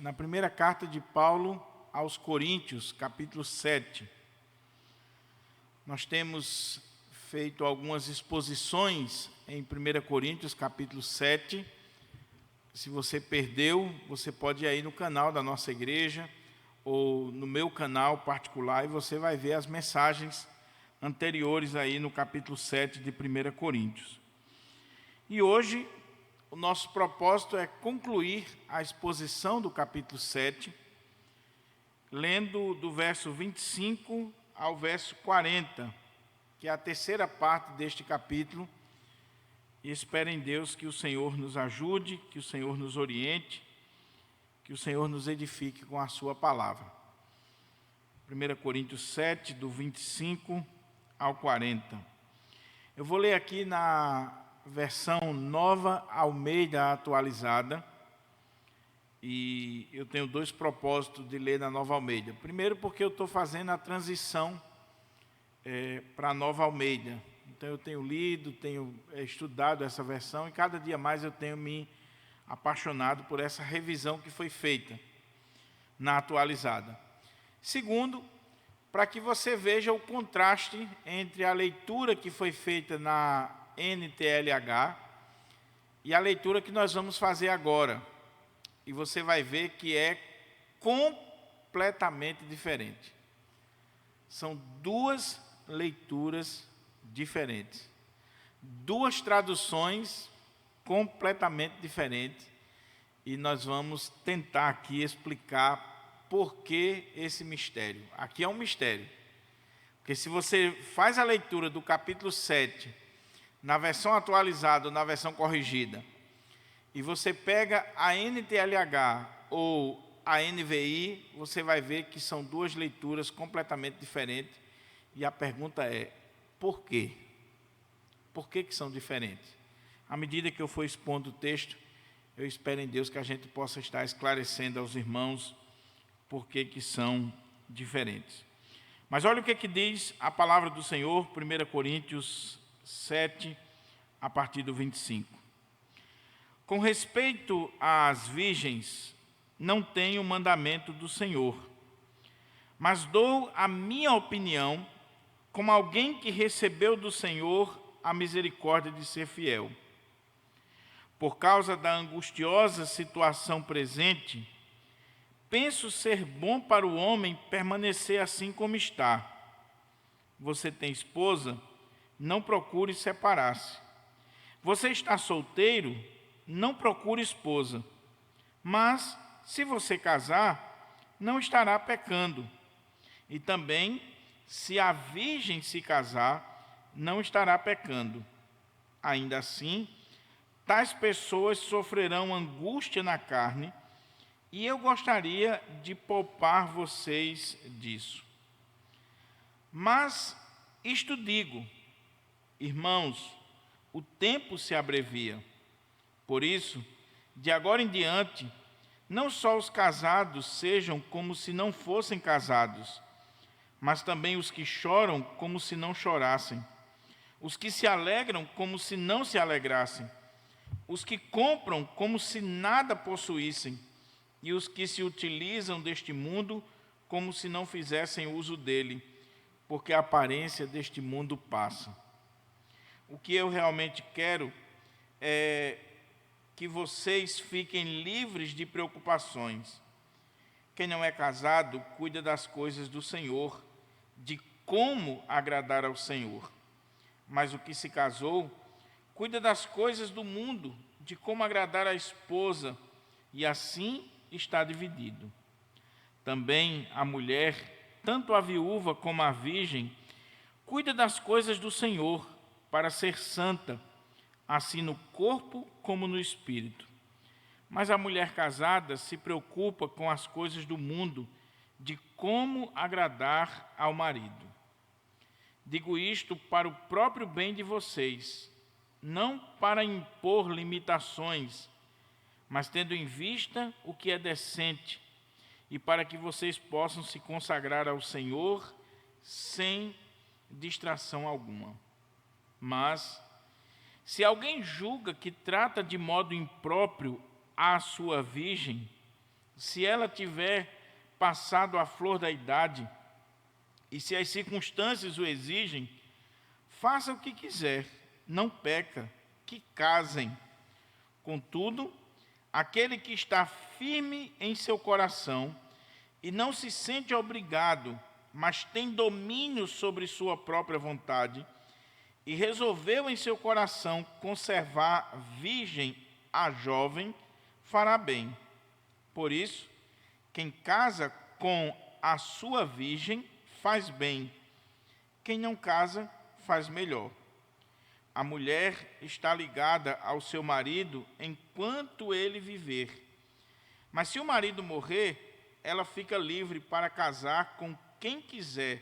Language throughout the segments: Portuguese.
na primeira carta de Paulo aos Coríntios, capítulo 7. Nós temos feito algumas exposições em 1 Coríntios, capítulo 7. Se você perdeu, você pode ir aí no canal da nossa igreja ou no meu canal particular e você vai ver as mensagens anteriores aí no capítulo 7 de 1 Coríntios. E hoje o nosso propósito é concluir a exposição do capítulo 7, lendo do verso 25 ao verso 40, que é a terceira parte deste capítulo. E espero em Deus que o Senhor nos ajude, que o Senhor nos oriente, que o Senhor nos edifique com a sua palavra. 1 Coríntios 7, do 25 ao 40. Eu vou ler aqui na versão Nova Almeida atualizada. E eu tenho dois propósitos de ler na Nova Almeida. Primeiro, porque eu estou fazendo a transição para a Nova Almeida. Então eu tenho lido, tenho estudado essa versão e cada dia mais eu tenho me apaixonado por essa revisão que foi feita na atualizada. Segundo, para que você veja o contraste entre a leitura que foi feita na NTLH e a leitura que nós vamos fazer agora. E você vai ver que é completamente diferente. São duas leituras diferentes. Duas traduções completamente diferentes. E nós vamos tentar aqui explicar por que esse mistério. Aqui é um mistério. Porque se você faz a leitura do capítulo 7, na versão atualizada ou na versão corrigida, e você pega a NTLH ou a NVI, você vai ver que são duas leituras completamente diferentes. E a pergunta é, por quê? Por que são diferentes? À medida que eu for expondo o texto, eu espero em Deus que a gente possa estar esclarecendo aos irmãos por que são diferentes. Mas olha o que diz a palavra do Senhor, 1 Coríntios 7, a partir do 25. Com respeito às virgens, não tenho mandamento do Senhor, mas dou a minha opinião como alguém que recebeu do Senhor a misericórdia de ser fiel. Por causa da angustiosa situação presente, penso ser bom para o homem permanecer assim como está. Você tem esposa? Não procure separar-se. Você está solteiro? Não procure esposa. Mas, se você casar, não estará pecando. E também, se a virgem se casar, não estará pecando. Ainda assim, tais pessoas sofrerão angústia na carne, e eu gostaria de poupar vocês disso. Mas isto digo, irmãos, o tempo se abrevia. Por isso, de agora em diante, não só os casados sejam como se não fossem casados, mas também os que choram como se não chorassem, os que se alegram como se não se alegrassem, os que compram como se nada possuíssem, e os que se utilizam deste mundo como se não fizessem uso dele, porque a aparência deste mundo passa. O que eu realmente quero é que vocês fiquem livres de preocupações. Quem não é casado, cuida das coisas do Senhor, de como agradar ao Senhor. Mas o que se casou, cuida das coisas do mundo, de como agradar à esposa, e assim está dividido. Também a mulher, tanto a viúva como a virgem, cuida das coisas do Senhor, para ser santa, assim no corpo como no espírito. Mas a mulher casada se preocupa com as coisas do mundo, de como agradar ao marido. Digo isto para o próprio bem de vocês, não para impor limitações, mas tendo em vista o que é decente, e para que vocês possam se consagrar ao Senhor sem distração alguma. Mas, se alguém julga que trata de modo impróprio a sua virgem, se ela tiver passado a flor da idade, e se as circunstâncias o exigem, faça o que quiser, não peca, que casem. Contudo, aquele que está firme em seu coração e não se sente obrigado, mas tem domínio sobre sua própria vontade, e resolveu em seu coração conservar virgem a jovem, fará bem. Por isso, quem casa com a sua virgem faz bem. Quem não casa, faz melhor. A mulher está ligada ao seu marido enquanto ele viver. Mas se o marido morrer, ela fica livre para casar com quem quiser,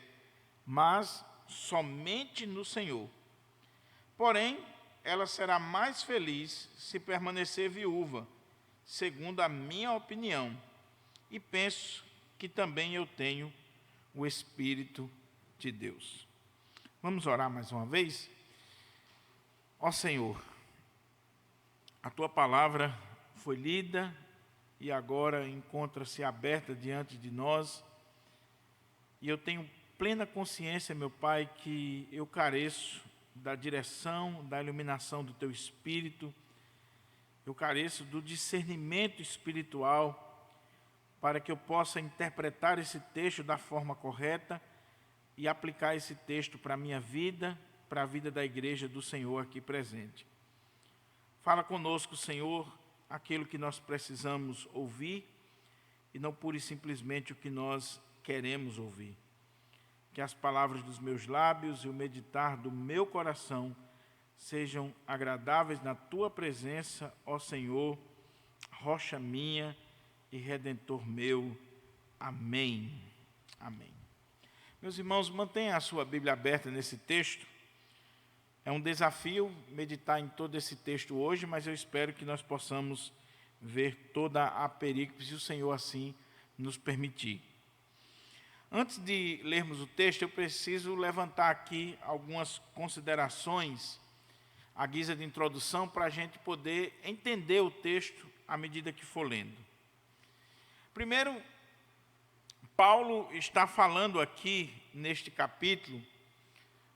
mas somente no Senhor. Porém, ela será mais feliz se permanecer viúva, segundo a minha opinião. E penso que também eu tenho o Espírito de Deus. Vamos orar mais uma vez? Ó Senhor, a Tua palavra foi lida e agora encontra-se aberta diante de nós. E eu tenho plena consciência, meu Pai, que eu careço da direção, da iluminação do Teu Espírito. Eu careço do discernimento espiritual para que eu possa interpretar esse texto da forma correta e aplicar esse texto para a minha vida, para a vida da igreja do Senhor aqui presente. Fala conosco, Senhor, aquilo que nós precisamos ouvir e não pura e simplesmente o que nós queremos ouvir. Que as palavras dos meus lábios e o meditar do meu coração sejam agradáveis na Tua presença, ó Senhor, rocha minha e Redentor meu. Amém. Amém. Meus irmãos, mantenham a sua Bíblia aberta nesse texto. É um desafio meditar em todo esse texto hoje, mas eu espero que nós possamos ver toda a perícope, se o Senhor assim nos permitir. Antes de lermos o texto, eu preciso levantar aqui algumas considerações à guisa de introdução para a gente poder entender o texto à medida que for lendo. Primeiro, Paulo está falando aqui, neste capítulo,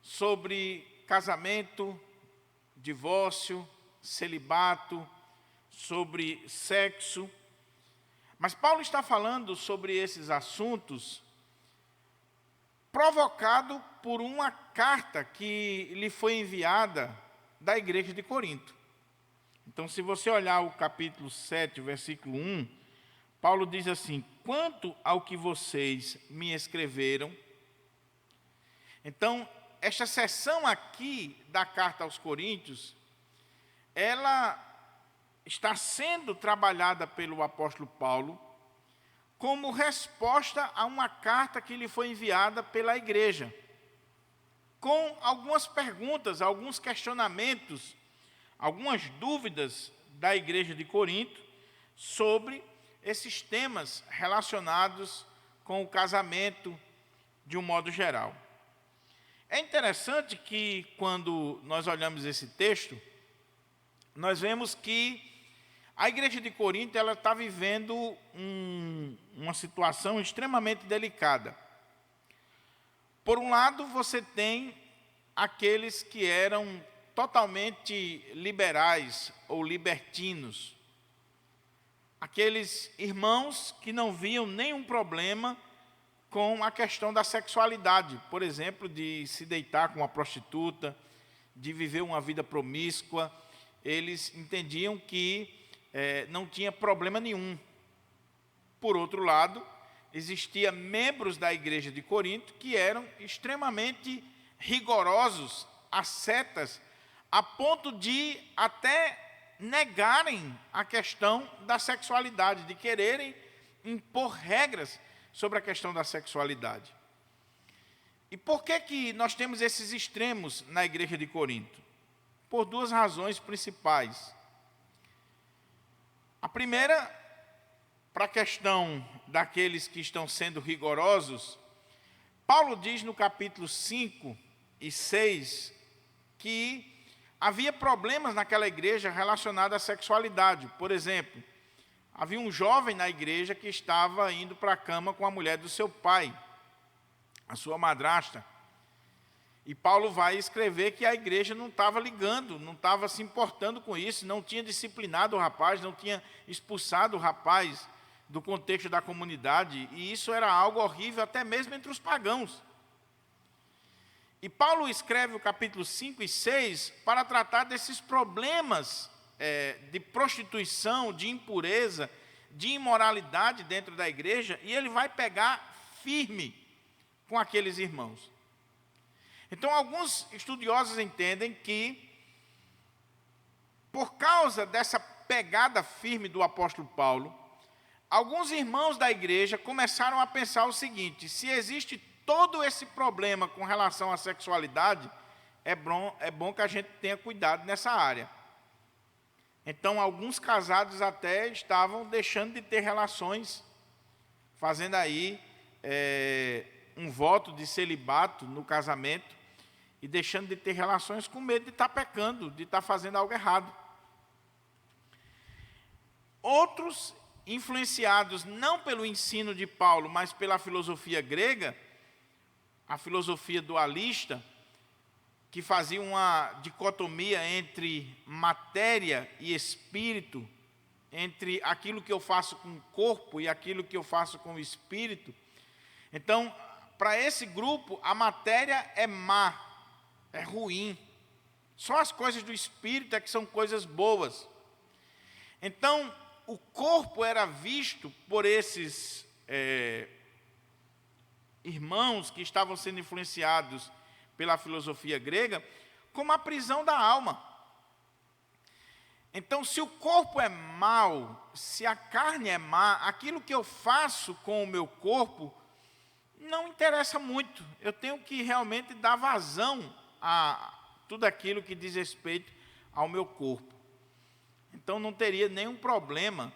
sobre casamento, divórcio, celibato, sobre sexo. Mas Paulo está falando sobre esses assuntos provocado por uma carta que lhe foi enviada da igreja de Corinto. Então, se você olhar o capítulo 7, versículo 1, Paulo diz assim: quanto ao que vocês me escreveram. Então, esta seção aqui da carta aos Coríntios, ela está sendo trabalhada pelo apóstolo Paulo como resposta a uma carta que lhe foi enviada pela igreja, com algumas perguntas, alguns questionamentos, algumas dúvidas da igreja de Corinto sobre esses temas relacionados com o casamento de um modo geral. É interessante que, quando nós olhamos esse texto, nós vemos que a igreja de Corinto ela está vivendo uma situação extremamente delicada. Por um lado, você tem aqueles que eram totalmente liberais ou libertinos, aqueles irmãos que não viam nenhum problema com a questão da sexualidade, por exemplo, de se deitar com uma prostituta, de viver uma vida promíscua. Eles entendiam que não tinha problema nenhum. Por outro lado, existia membros da igreja de Corinto que eram extremamente rigorosos, ascetas, a ponto de até negarem a questão da sexualidade, de quererem impor regras sobre a questão da sexualidade. E por que nós temos esses extremos na igreja de Corinto? Por duas razões principais. A primeira, para a questão daqueles que estão sendo rigorosos, Paulo diz no capítulo 5 e 6 que havia problemas naquela igreja relacionados à sexualidade. Por exemplo, Havia um jovem na igreja que estava indo para a cama com a mulher do seu pai, a sua madrasta. E Paulo vai escrever que a igreja não estava ligando, não estava se importando com isso, não tinha disciplinado o rapaz, não tinha expulsado o rapaz do contexto da comunidade, e isso era algo horrível até mesmo entre os pagãos. E Paulo escreve o capítulo 5 e 6 para tratar desses problemas de prostituição, de impureza, de imoralidade dentro da igreja, e ele vai pegar firme com aqueles irmãos. Então, alguns estudiosos entendem que, por causa dessa pegada firme do apóstolo Paulo, alguns irmãos da igreja começaram a pensar o seguinte: se existe todo esse problema com relação à sexualidade, é bom que a gente tenha cuidado nessa área. Então, alguns casados até estavam deixando de ter relações, fazendo aí um voto de celibato no casamento e deixando de ter relações com medo de estar pecando, de estar fazendo algo errado. Outros, influenciados não pelo ensino de Paulo, mas pela filosofia grega, a filosofia dualista, que fazia uma dicotomia entre matéria e espírito, entre aquilo que eu faço com o corpo e aquilo que eu faço com o espírito. Então, para esse grupo, a matéria é má, é ruim. Só as coisas do espírito é que são coisas boas. Então, o corpo era visto por esses irmãos que estavam sendo influenciados pela filosofia grega, como a prisão da alma. Então, se o corpo é mau, se a carne é má, aquilo que eu faço com o meu corpo não interessa muito. Eu tenho que realmente dar vazão a tudo aquilo que diz respeito ao meu corpo. Então, não teria nenhum problema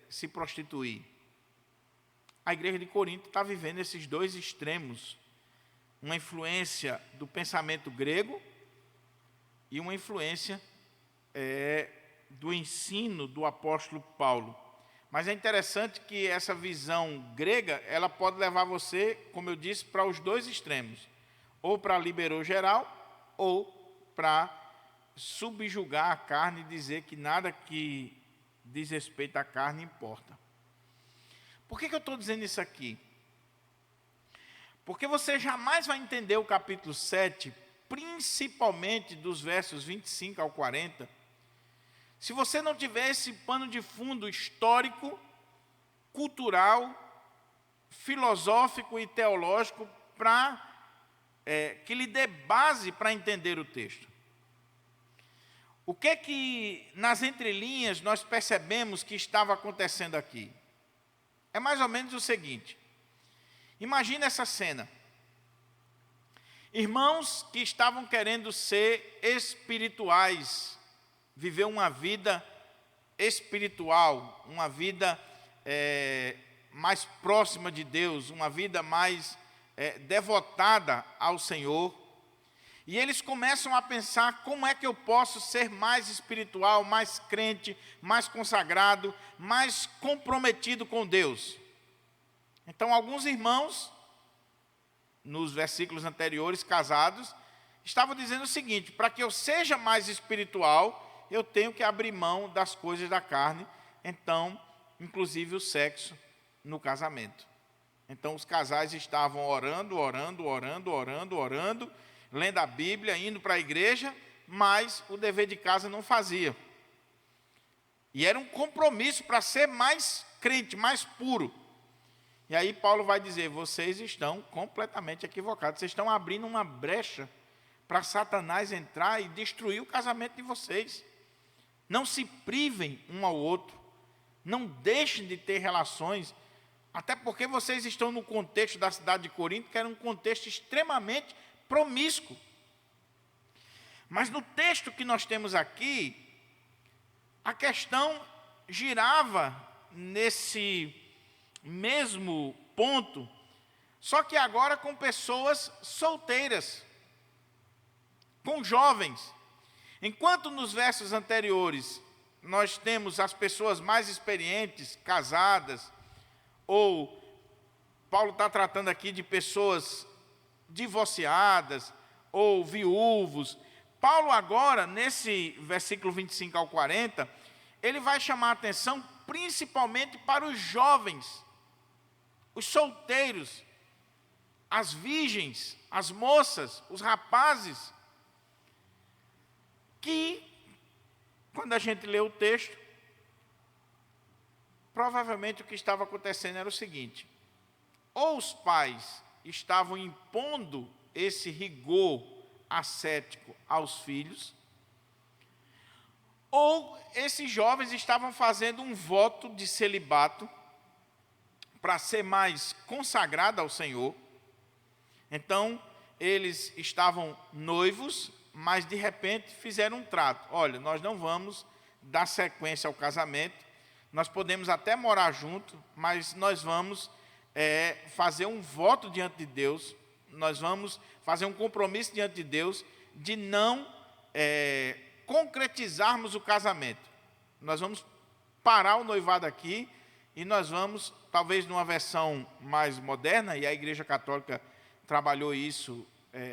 se prostituir. A igreja de Corinto está vivendo esses dois extremos: uma influência do pensamento grego e uma influência do ensino do apóstolo Paulo. Mas é interessante que essa visão grega, ela pode levar você, como eu disse, para os dois extremos, ou para liberou geral, ou para subjugar a carne e dizer que nada que diz respeito à carne importa. Por que eu estou dizendo isso aqui? Porque você jamais vai entender o capítulo 7, principalmente dos versos 25 ao 40, se você não tiver esse pano de fundo histórico, cultural, filosófico e teológico que lhe dê base para entender o texto. O que nas entrelinhas nós percebemos que estava acontecendo aqui? É mais ou menos o seguinte: imagina essa cena. Irmãos que estavam querendo ser espirituais, viver uma vida espiritual, uma vida mais próxima de Deus, uma vida mais devotada ao Senhor. E eles começam a pensar: como é que eu posso ser mais espiritual, mais crente, mais consagrado, mais comprometido com Deus? Então, alguns irmãos, nos versículos anteriores, casados, estavam dizendo o seguinte: para que eu seja mais espiritual, eu tenho que abrir mão das coisas da carne, então, inclusive o sexo no casamento. Então, os casais estavam orando, lendo a Bíblia, indo para a igreja, mas o dever de casa não fazia. E era um compromisso para ser mais crente, mais puro. E aí Paulo vai dizer: vocês estão completamente equivocados, vocês estão abrindo uma brecha para Satanás entrar e destruir o casamento de vocês. Não se privem um ao outro, não deixem de ter relações, até porque vocês estão no contexto da cidade de Corinto, que era um contexto extremamente promíscuo. Mas no texto que nós temos aqui, a questão girava nesse mesmo ponto, só que agora com pessoas solteiras, com jovens. Enquanto nos versos anteriores nós temos as pessoas mais experientes, casadas, ou Paulo está tratando aqui de pessoas divorciadas ou viúvos. Paulo agora, nesse versículo 25 ao 40, ele vai chamar a atenção principalmente para os jovens, os solteiros, as virgens, as moças, os rapazes, que, quando a gente lê o texto, provavelmente o que estava acontecendo era o seguinte: ou os pais estavam impondo esse rigor ascético aos filhos, ou esses jovens estavam fazendo um voto de celibato para ser mais consagrado ao Senhor. Então, eles estavam noivos, mas de repente fizeram um trato: olha, nós não vamos dar sequência ao casamento, nós podemos até morar junto, mas nós vamos fazer um voto diante de Deus, nós vamos fazer um compromisso diante de Deus de não concretizarmos o casamento. Nós vamos parar o noivado aqui e nós vamos, talvez numa versão mais moderna, e a Igreja Católica trabalhou isso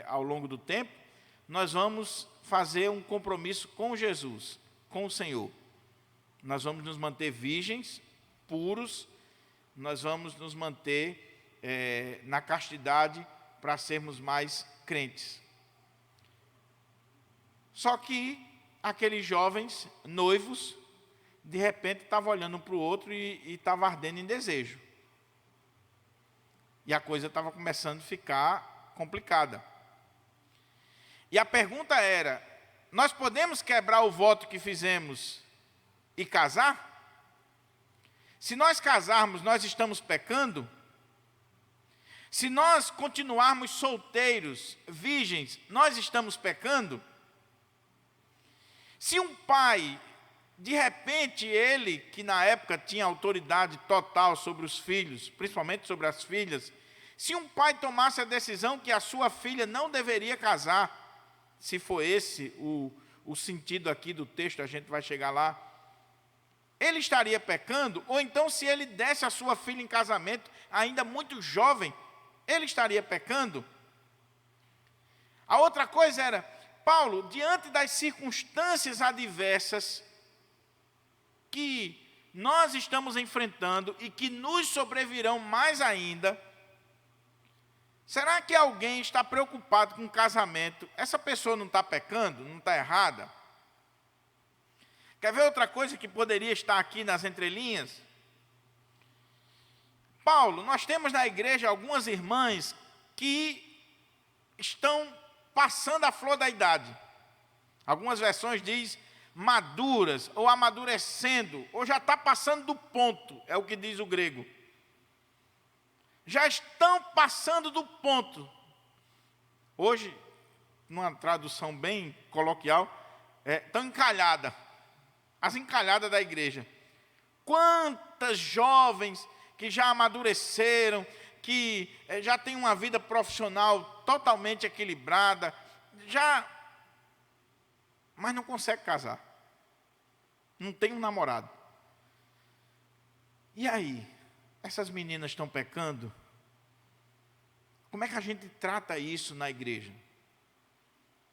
ao longo do tempo, nós vamos fazer um compromisso com Jesus, com o Senhor. Nós vamos nos manter virgens, puros, nós vamos nos manter na castidade para sermos mais crentes. Só que aqueles jovens noivos, de repente, estavam olhando um para o outro e estavam ardendo em desejo. E a coisa estava começando a ficar complicada. E a pergunta era: nós podemos quebrar o voto que fizemos e casar? Se nós casarmos, nós estamos pecando? Se nós continuarmos solteiros, virgens, nós estamos pecando? Se um pai, de repente ele, que na época tinha autoridade total sobre os filhos, principalmente sobre as filhas, se um pai tomasse a decisão que a sua filha não deveria casar, se for esse o sentido aqui do texto, a gente vai chegar lá, ele estaria pecando? Ou então, se ele desse a sua filha em casamento, ainda muito jovem, ele estaria pecando? A outra coisa era: Paulo, diante das circunstâncias adversas que nós estamos enfrentando e que nos sobrevirão mais ainda, será que alguém está preocupado com o casamento? Essa pessoa não está pecando? Não está errada? Quer ver outra coisa que poderia estar aqui nas entrelinhas? Paulo, nós temos na igreja algumas irmãs que estão passando a flor da idade. Algumas versões diz maduras, ou amadurecendo, ou já está passando do ponto, é o que diz o grego. Já estão passando do ponto. Hoje, numa tradução bem coloquial, estão encalhadas. As encalhadas da igreja. Quantas jovens que já amadureceram, que já têm uma vida profissional totalmente equilibrada, mas não consegue casar. Não tem um namorado. E aí? Essas meninas estão pecando? Como é que a gente trata isso na igreja?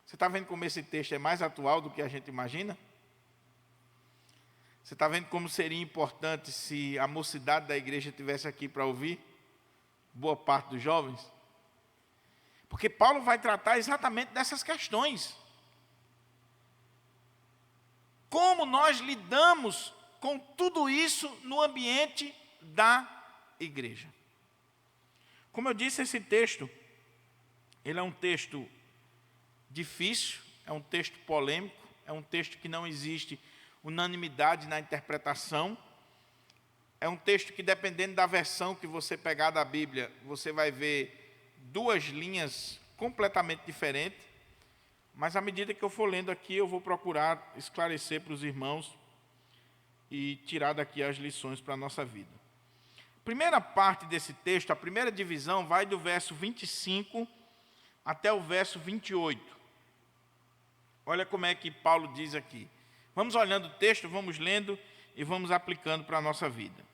Você está vendo como esse texto é mais atual do que a gente imagina? Você está vendo como seria importante se a mocidade da igreja estivesse aqui para ouvir? Boa parte dos jovens. Porque Paulo vai tratar exatamente dessas questões. Como nós lidamos com tudo isso no ambiente da igreja. Como eu disse, esse texto, ele é um texto difícil, é um texto polêmico, é um texto que não existe unanimidade na interpretação. É um texto que, dependendo da versão que você pegar da Bíblia, você vai ver duas linhas completamente diferentes. Mas à medida que eu for lendo aqui, eu vou procurar esclarecer para os irmãos e tirar daqui as lições para a nossa vida. A primeira parte desse texto, a primeira divisão, vai do verso 25 até o verso 28. Olha como é que Paulo diz aqui. Vamos olhando o texto, vamos lendo e vamos aplicando para a nossa vida.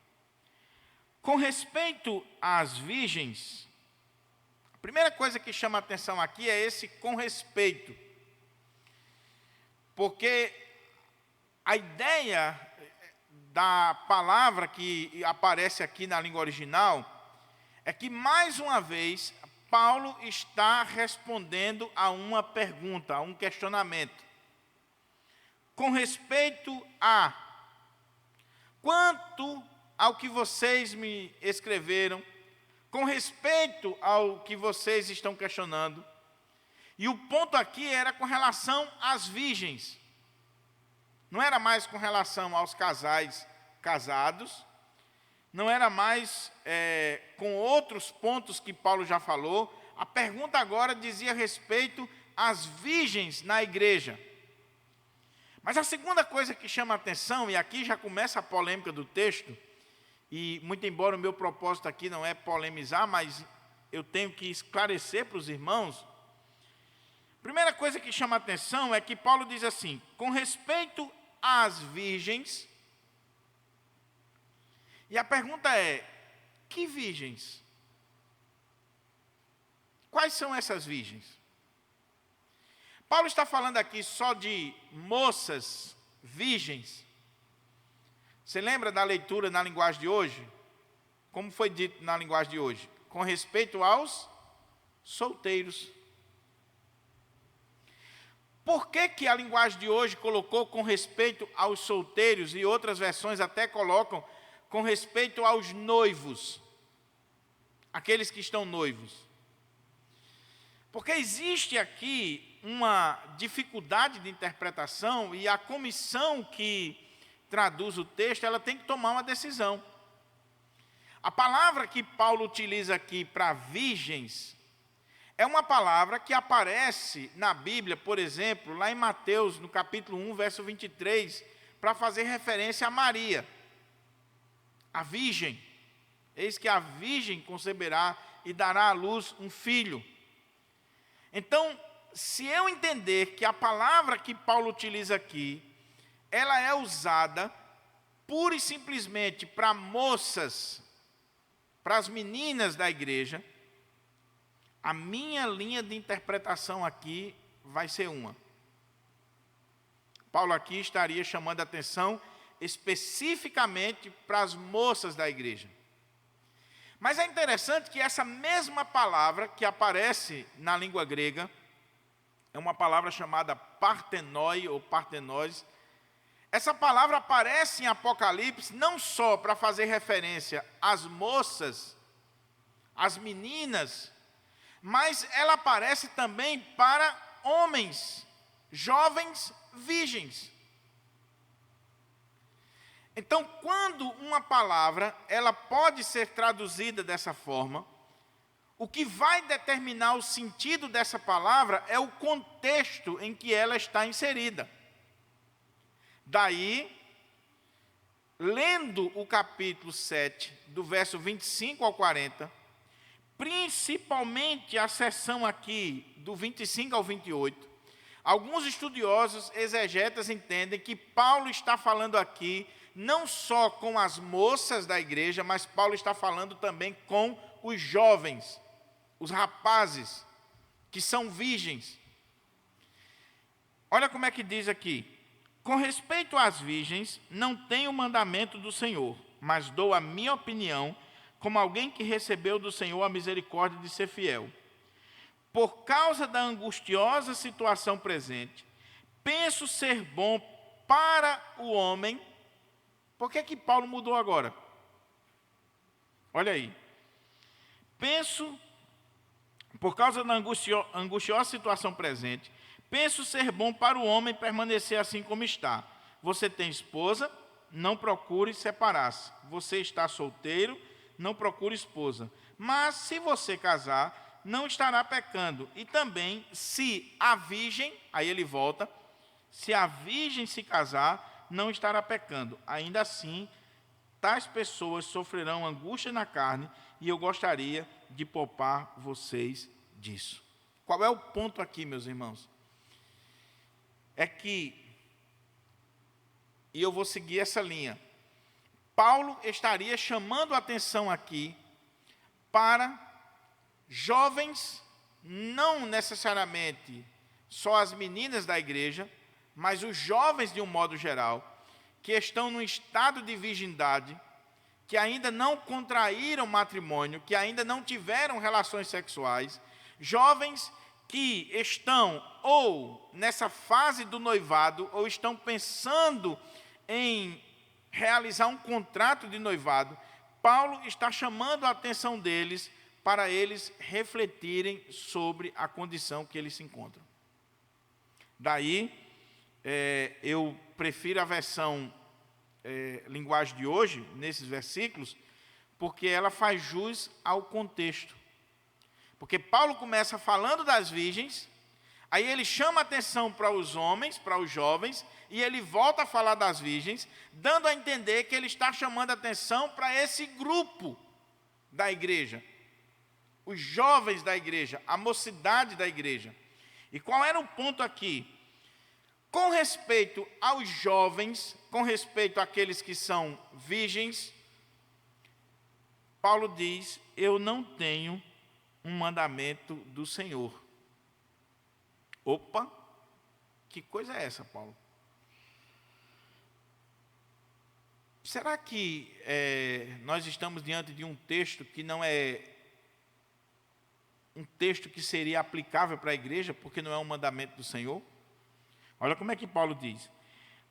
Com respeito às virgens, a primeira coisa que chama a atenção aqui é esse com respeito. Porque a ideia da palavra que aparece aqui na língua original é que, mais uma vez, Paulo está respondendo a uma pergunta, a um questionamento. Com respeito a quanto ao que vocês me escreveram, com respeito ao que vocês estão questionando, e o ponto aqui era com relação às virgens. Não era mais com relação aos casais casados, não era mais com outros pontos que Paulo já falou. A pergunta agora dizia respeito às virgens na igreja. Mas a segunda coisa que chama a atenção, e aqui já começa a polêmica do texto, e muito embora o meu propósito aqui não é polemizar, mas eu tenho que esclarecer para os irmãos. A primeira coisa que chama a atenção é que Paulo diz assim: com respeito às virgens. E a pergunta é: que virgens? Quais são essas virgens? Paulo está falando aqui só de moças virgens. Você lembra da leitura na linguagem de hoje? Como foi dito na linguagem de hoje? Com respeito aos solteiros. Por que a linguagem de hoje colocou com respeito aos solteiros, e outras versões até colocam com respeito aos noivos, aqueles que estão noivos? Porque existe aqui uma dificuldade de interpretação, e a comissão que traduz o texto, ela tem que tomar uma decisão. A palavra que Paulo utiliza aqui para virgens é uma palavra que aparece na Bíblia, por exemplo, lá em Mateus, no capítulo 1, verso 23, para fazer referência a Maria, a virgem. Eis que a virgem conceberá e dará à luz um filho. Então, se eu entender que a palavra que Paulo utiliza aqui, ela é usada pura e simplesmente para moças, para as meninas da igreja, a minha linha de interpretação aqui vai ser uma. Paulo aqui estaria chamando a atenção especificamente para as moças da igreja. Mas é interessante que essa mesma palavra que aparece na língua grega, é uma palavra chamada partenoi ou partenós. Essa palavra aparece em Apocalipse não só para fazer referência às moças, às meninas, mas ela aparece também para homens, jovens virgens. Então, quando uma palavra ela pode ser traduzida dessa forma, o que vai determinar o sentido dessa palavra é o contexto em que ela está inserida. Daí, lendo o capítulo 7, do verso 25 ao 40, principalmente a seção aqui do 25 ao 28, alguns estudiosos exegetas entendem que Paulo está falando aqui não só com as moças da igreja, mas Paulo está falando também com os jovens, os rapazes, que são virgens. Olha como é que diz aqui: com respeito às virgens, não tenho mandamento do Senhor, mas dou a minha opinião como alguém que recebeu do Senhor a misericórdia de ser fiel. Por causa da angustiosa situação presente, penso ser bom para o homem. Por que Paulo mudou agora? Olha aí. Penso, por causa da angustiosa situação presente, penso ser bom para o homem permanecer assim como está. Você tem esposa, não procure separar-se. Você está solteiro, não procure esposa. Mas se você casar, não estará pecando. E também, se a virgem, aí ele volta, se a virgem se casar, não estará pecando. Ainda assim, tais pessoas sofrerão angústia na carne, e eu gostaria de poupar vocês disso. Qual é o ponto aqui, meus irmãos? É que e eu vou seguir essa linha. Paulo estaria chamando a atenção aqui para jovens, não necessariamente só as meninas da igreja, mas os jovens de um modo geral, que estão num estado de virgindade, que ainda não contraíram matrimônio, que ainda não tiveram relações sexuais, jovens que estão ou nessa fase do noivado, ou estão pensando em realizar um contrato de noivado. Paulo está chamando a atenção deles para eles refletirem sobre a condição que eles se encontram. Daí, eu prefiro a versão linguagem de hoje, nesses versículos, porque ela faz jus ao contexto. Porque Paulo começa falando das virgens, aí ele chama a atenção para os homens, para os jovens, e ele volta a falar das virgens, dando a entender que ele está chamando a atenção para esse grupo da igreja, os jovens da igreja, a mocidade da igreja. E qual era o ponto aqui? Com respeito aos jovens, com respeito àqueles que são virgens, Paulo diz: eu não tenho um mandamento do Senhor. Opa, que coisa é essa, Paulo? Será que nós estamos diante de um texto que não é um texto que seria aplicável para a igreja, porque não é um mandamento do Senhor? Olha como é que Paulo diz: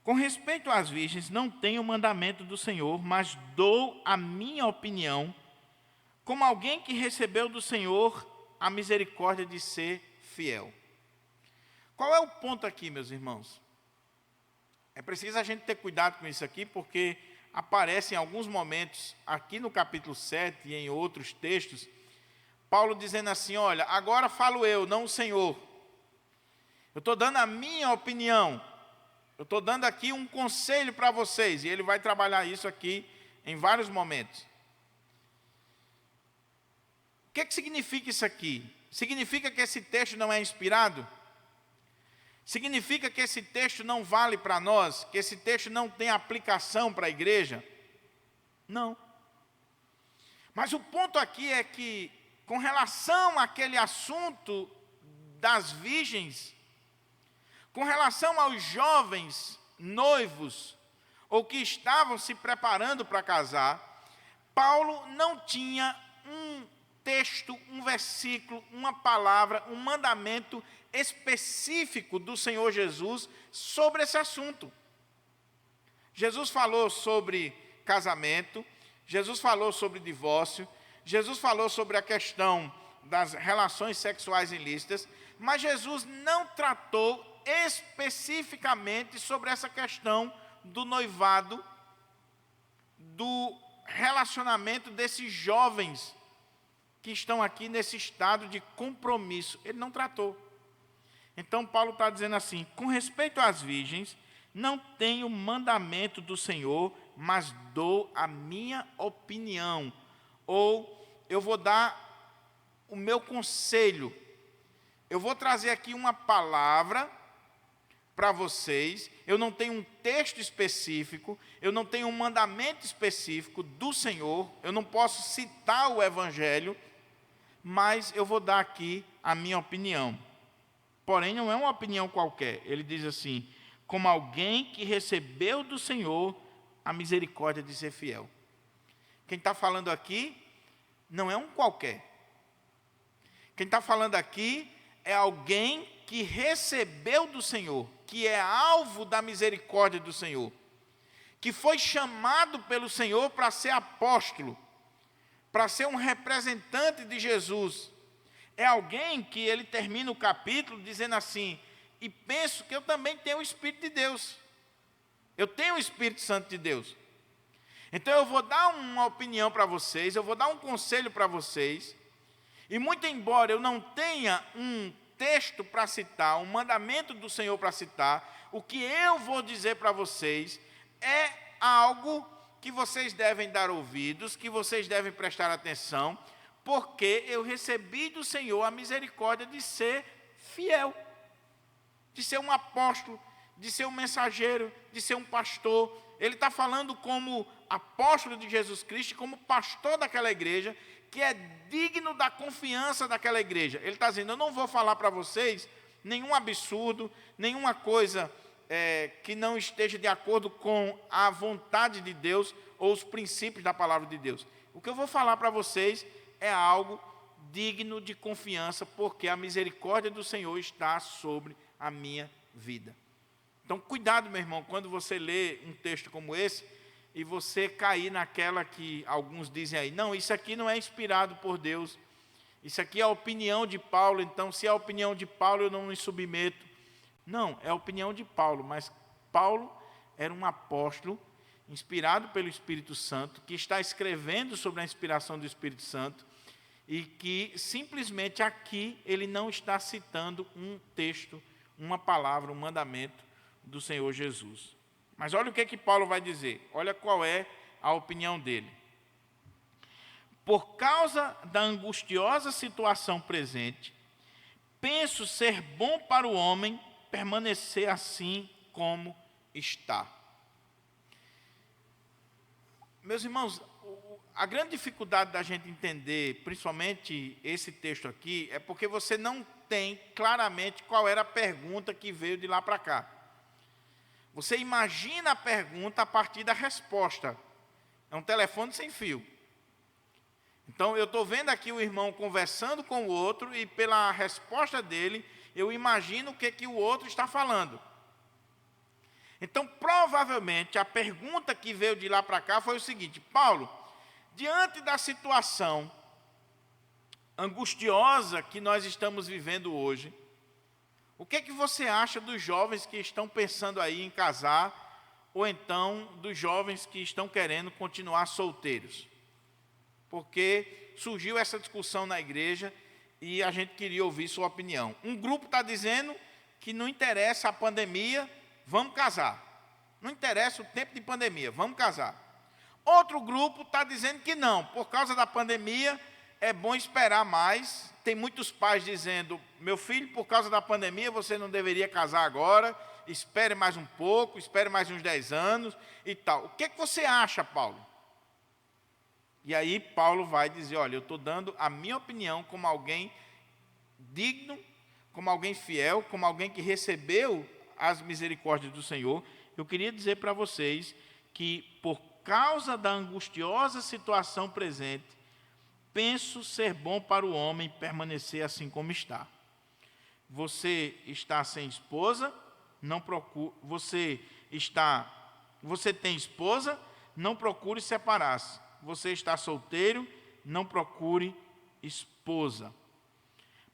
com respeito às virgens, não tenho o mandamento do Senhor, mas dou a minha opinião, como alguém que recebeu do Senhor a misericórdia de ser fiel. Qual é o ponto aqui, meus irmãos? É preciso a gente ter cuidado com isso aqui, porque aparece em alguns momentos, aqui no capítulo 7 e em outros textos, Paulo dizendo assim: olha, agora falo eu, não o Senhor. Eu estou dando a minha opinião. Eu estou dando aqui um conselho para vocês. E ele vai trabalhar isso aqui em vários momentos. O que significa isso aqui? Significa que esse texto não é inspirado? Significa que esse texto não vale para nós? Que esse texto não tem aplicação para a igreja? Não. Mas o ponto aqui é que, com relação àquele assunto das virgens, com relação aos jovens noivos, ou que estavam se preparando para casar, Paulo não tinha um texto, um versículo, uma palavra, um mandamento específico do Senhor Jesus sobre esse assunto. Jesus falou sobre casamento, Jesus falou sobre divórcio, Jesus falou sobre a questão das relações sexuais ilícitas, mas Jesus não tratou especificamente sobre essa questão do noivado, do relacionamento desses jovens que estão aqui nesse estado de compromisso. Ele não tratou. Então Paulo está dizendo assim: com respeito às virgens, não tenho mandamento do Senhor, mas dou a minha opinião, ou eu vou dar o meu conselho. Eu vou trazer aqui uma palavra para vocês. Eu não tenho um texto específico, eu não tenho um mandamento específico do Senhor, eu não posso citar o Evangelho, mas eu vou dar aqui a minha opinião. Porém, não é uma opinião qualquer. Ele diz assim: como alguém que recebeu do Senhor a misericórdia de ser fiel. Quem está falando aqui não é um qualquer. Quem está falando aqui é alguém que recebeu do Senhor, que é alvo da misericórdia do Senhor, que foi chamado pelo Senhor para ser apóstolo, para ser um representante de Jesus. É alguém que ele termina o capítulo dizendo assim: e penso que eu também tenho o Espírito de Deus. Eu tenho o Espírito Santo de Deus. Então eu vou dar uma opinião para vocês, eu vou dar um conselho para vocês, e muito embora eu não tenha um texto para citar, um mandamento do Senhor para citar, o que eu vou dizer para vocês é algo que vocês devem dar ouvidos, que vocês devem prestar atenção, porque eu recebi do Senhor a misericórdia de ser fiel, de ser um apóstolo, de ser um mensageiro, de ser um pastor. Ele está falando como apóstolo de Jesus Cristo, como pastor daquela igreja, que é digno da confiança daquela igreja. Ele está dizendo, eu não vou falar para vocês nenhum absurdo, nenhuma coisa que não esteja de acordo com a vontade de Deus ou os princípios da palavra de Deus. O que eu vou falar para vocês é algo digno de confiança, porque a misericórdia do Senhor está sobre a minha vida. Então, cuidado, meu irmão, quando você lê um texto como esse, e você cair naquela que alguns dizem aí, não, isso aqui não é inspirado por Deus, isso aqui é a opinião de Paulo, então se é a opinião de Paulo eu não me submeto. Não, é a opinião de Paulo, mas Paulo era um apóstolo inspirado pelo Espírito Santo, que está escrevendo sobre a inspiração do Espírito Santo, e que simplesmente aqui ele não está citando um texto, uma palavra, um mandamento do Senhor Jesus. Mas olha o que Paulo vai dizer, olha qual é a opinião dele. Por causa da angustiosa situação presente, penso ser bom para o homem permanecer assim como está. Meus irmãos, a grande dificuldade da gente entender, principalmente esse texto aqui, é porque você não tem claramente qual era a pergunta que veio de lá para cá. Você imagina a pergunta a partir da resposta. É um telefone sem fio. Então, eu estou vendo aqui o irmão conversando com o outro e pela resposta dele, eu imagino o que o outro está falando. Então, provavelmente, a pergunta que veio de lá para cá foi o seguinte: Paulo, diante da situação angustiosa que nós estamos vivendo hoje, o que você acha dos jovens que estão pensando aí em casar, ou então dos jovens que estão querendo continuar solteiros? Porque surgiu essa discussão na igreja e a gente queria ouvir sua opinião. Um grupo está dizendo que não interessa a pandemia, vamos casar. Não interessa o tempo de pandemia, vamos casar. Outro grupo está dizendo que não, por causa da pandemia é bom esperar mais. Tem muitos pais dizendo, meu filho, por causa da pandemia você não deveria casar agora, espere mais um pouco, espere mais uns 10 anos e tal. O que você acha, Paulo? E aí Paulo vai dizer, olha, eu estou dando a minha opinião como alguém digno, como alguém fiel, como alguém que recebeu as misericórdias do Senhor. Eu queria dizer para vocês que, por causa da angustiosa situação presente, penso ser bom para o homem permanecer assim como está. Você está sem esposa, não procure. Você tem esposa, não procure separar-se. Você está solteiro, não procure esposa.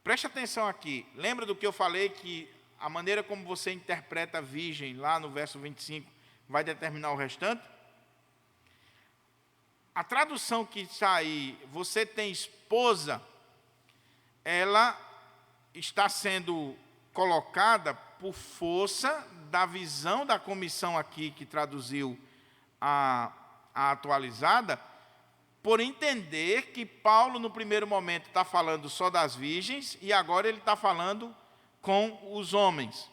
Preste atenção aqui. Lembra do que eu falei, que a maneira como você interpreta a virgem, lá no verso 25, vai determinar o restante? A tradução que está aí, você tem esposa, ela está sendo colocada por força da visão da comissão aqui, que traduziu a atualizada, por entender que Paulo, no primeiro momento, está falando só das virgens, e agora ele está falando com os homens.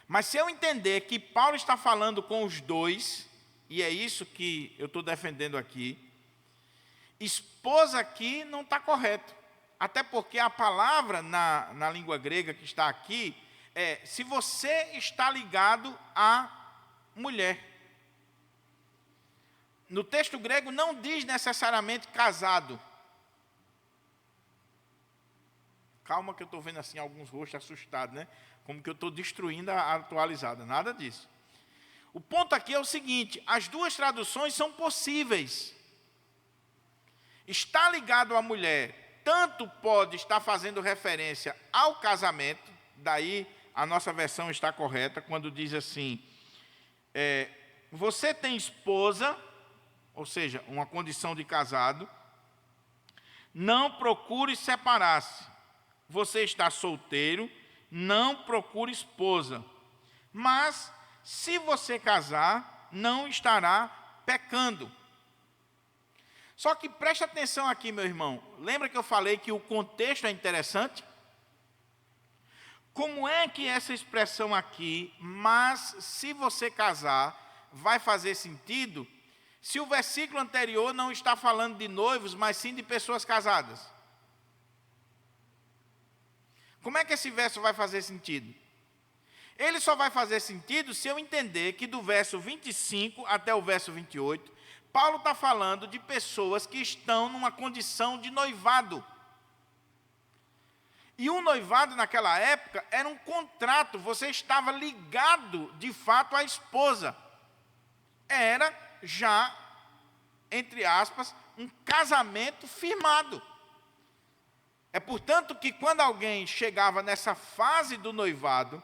Mas se eu entender que Paulo está falando com os dois, e é isso que eu estou defendendo aqui, esposa aqui não está correto. Até porque a palavra na língua grega que está aqui é, se você está ligado à mulher. No texto grego não diz necessariamente casado. Calma que eu estou vendo assim alguns rostos assustados, né? Como que eu estou destruindo a atualizada. Nada disso. O ponto aqui é o seguinte, as duas traduções são possíveis. Está ligado à mulher, tanto pode estar fazendo referência ao casamento, daí a nossa versão está correta, quando diz assim, você tem esposa, ou seja, uma condição de casado, não procure separar-se. Você está solteiro, não procure esposa. Mas, se você casar, não estará pecando. Só que preste atenção aqui, meu irmão. Lembra que eu falei que o contexto é interessante? Como é que essa expressão aqui, mas se você casar, vai fazer sentido, se o versículo anterior não está falando de noivos, mas sim de pessoas casadas? Como é que esse verso vai fazer sentido? Ele só vai fazer sentido se eu entender que do verso 25 até o verso 28, Paulo está falando de pessoas que estão numa condição de noivado. E o noivado naquela época era um contrato, você estava ligado de fato à esposa. Era já, entre aspas, um casamento firmado. É portanto que quando alguém chegava nessa fase do noivado,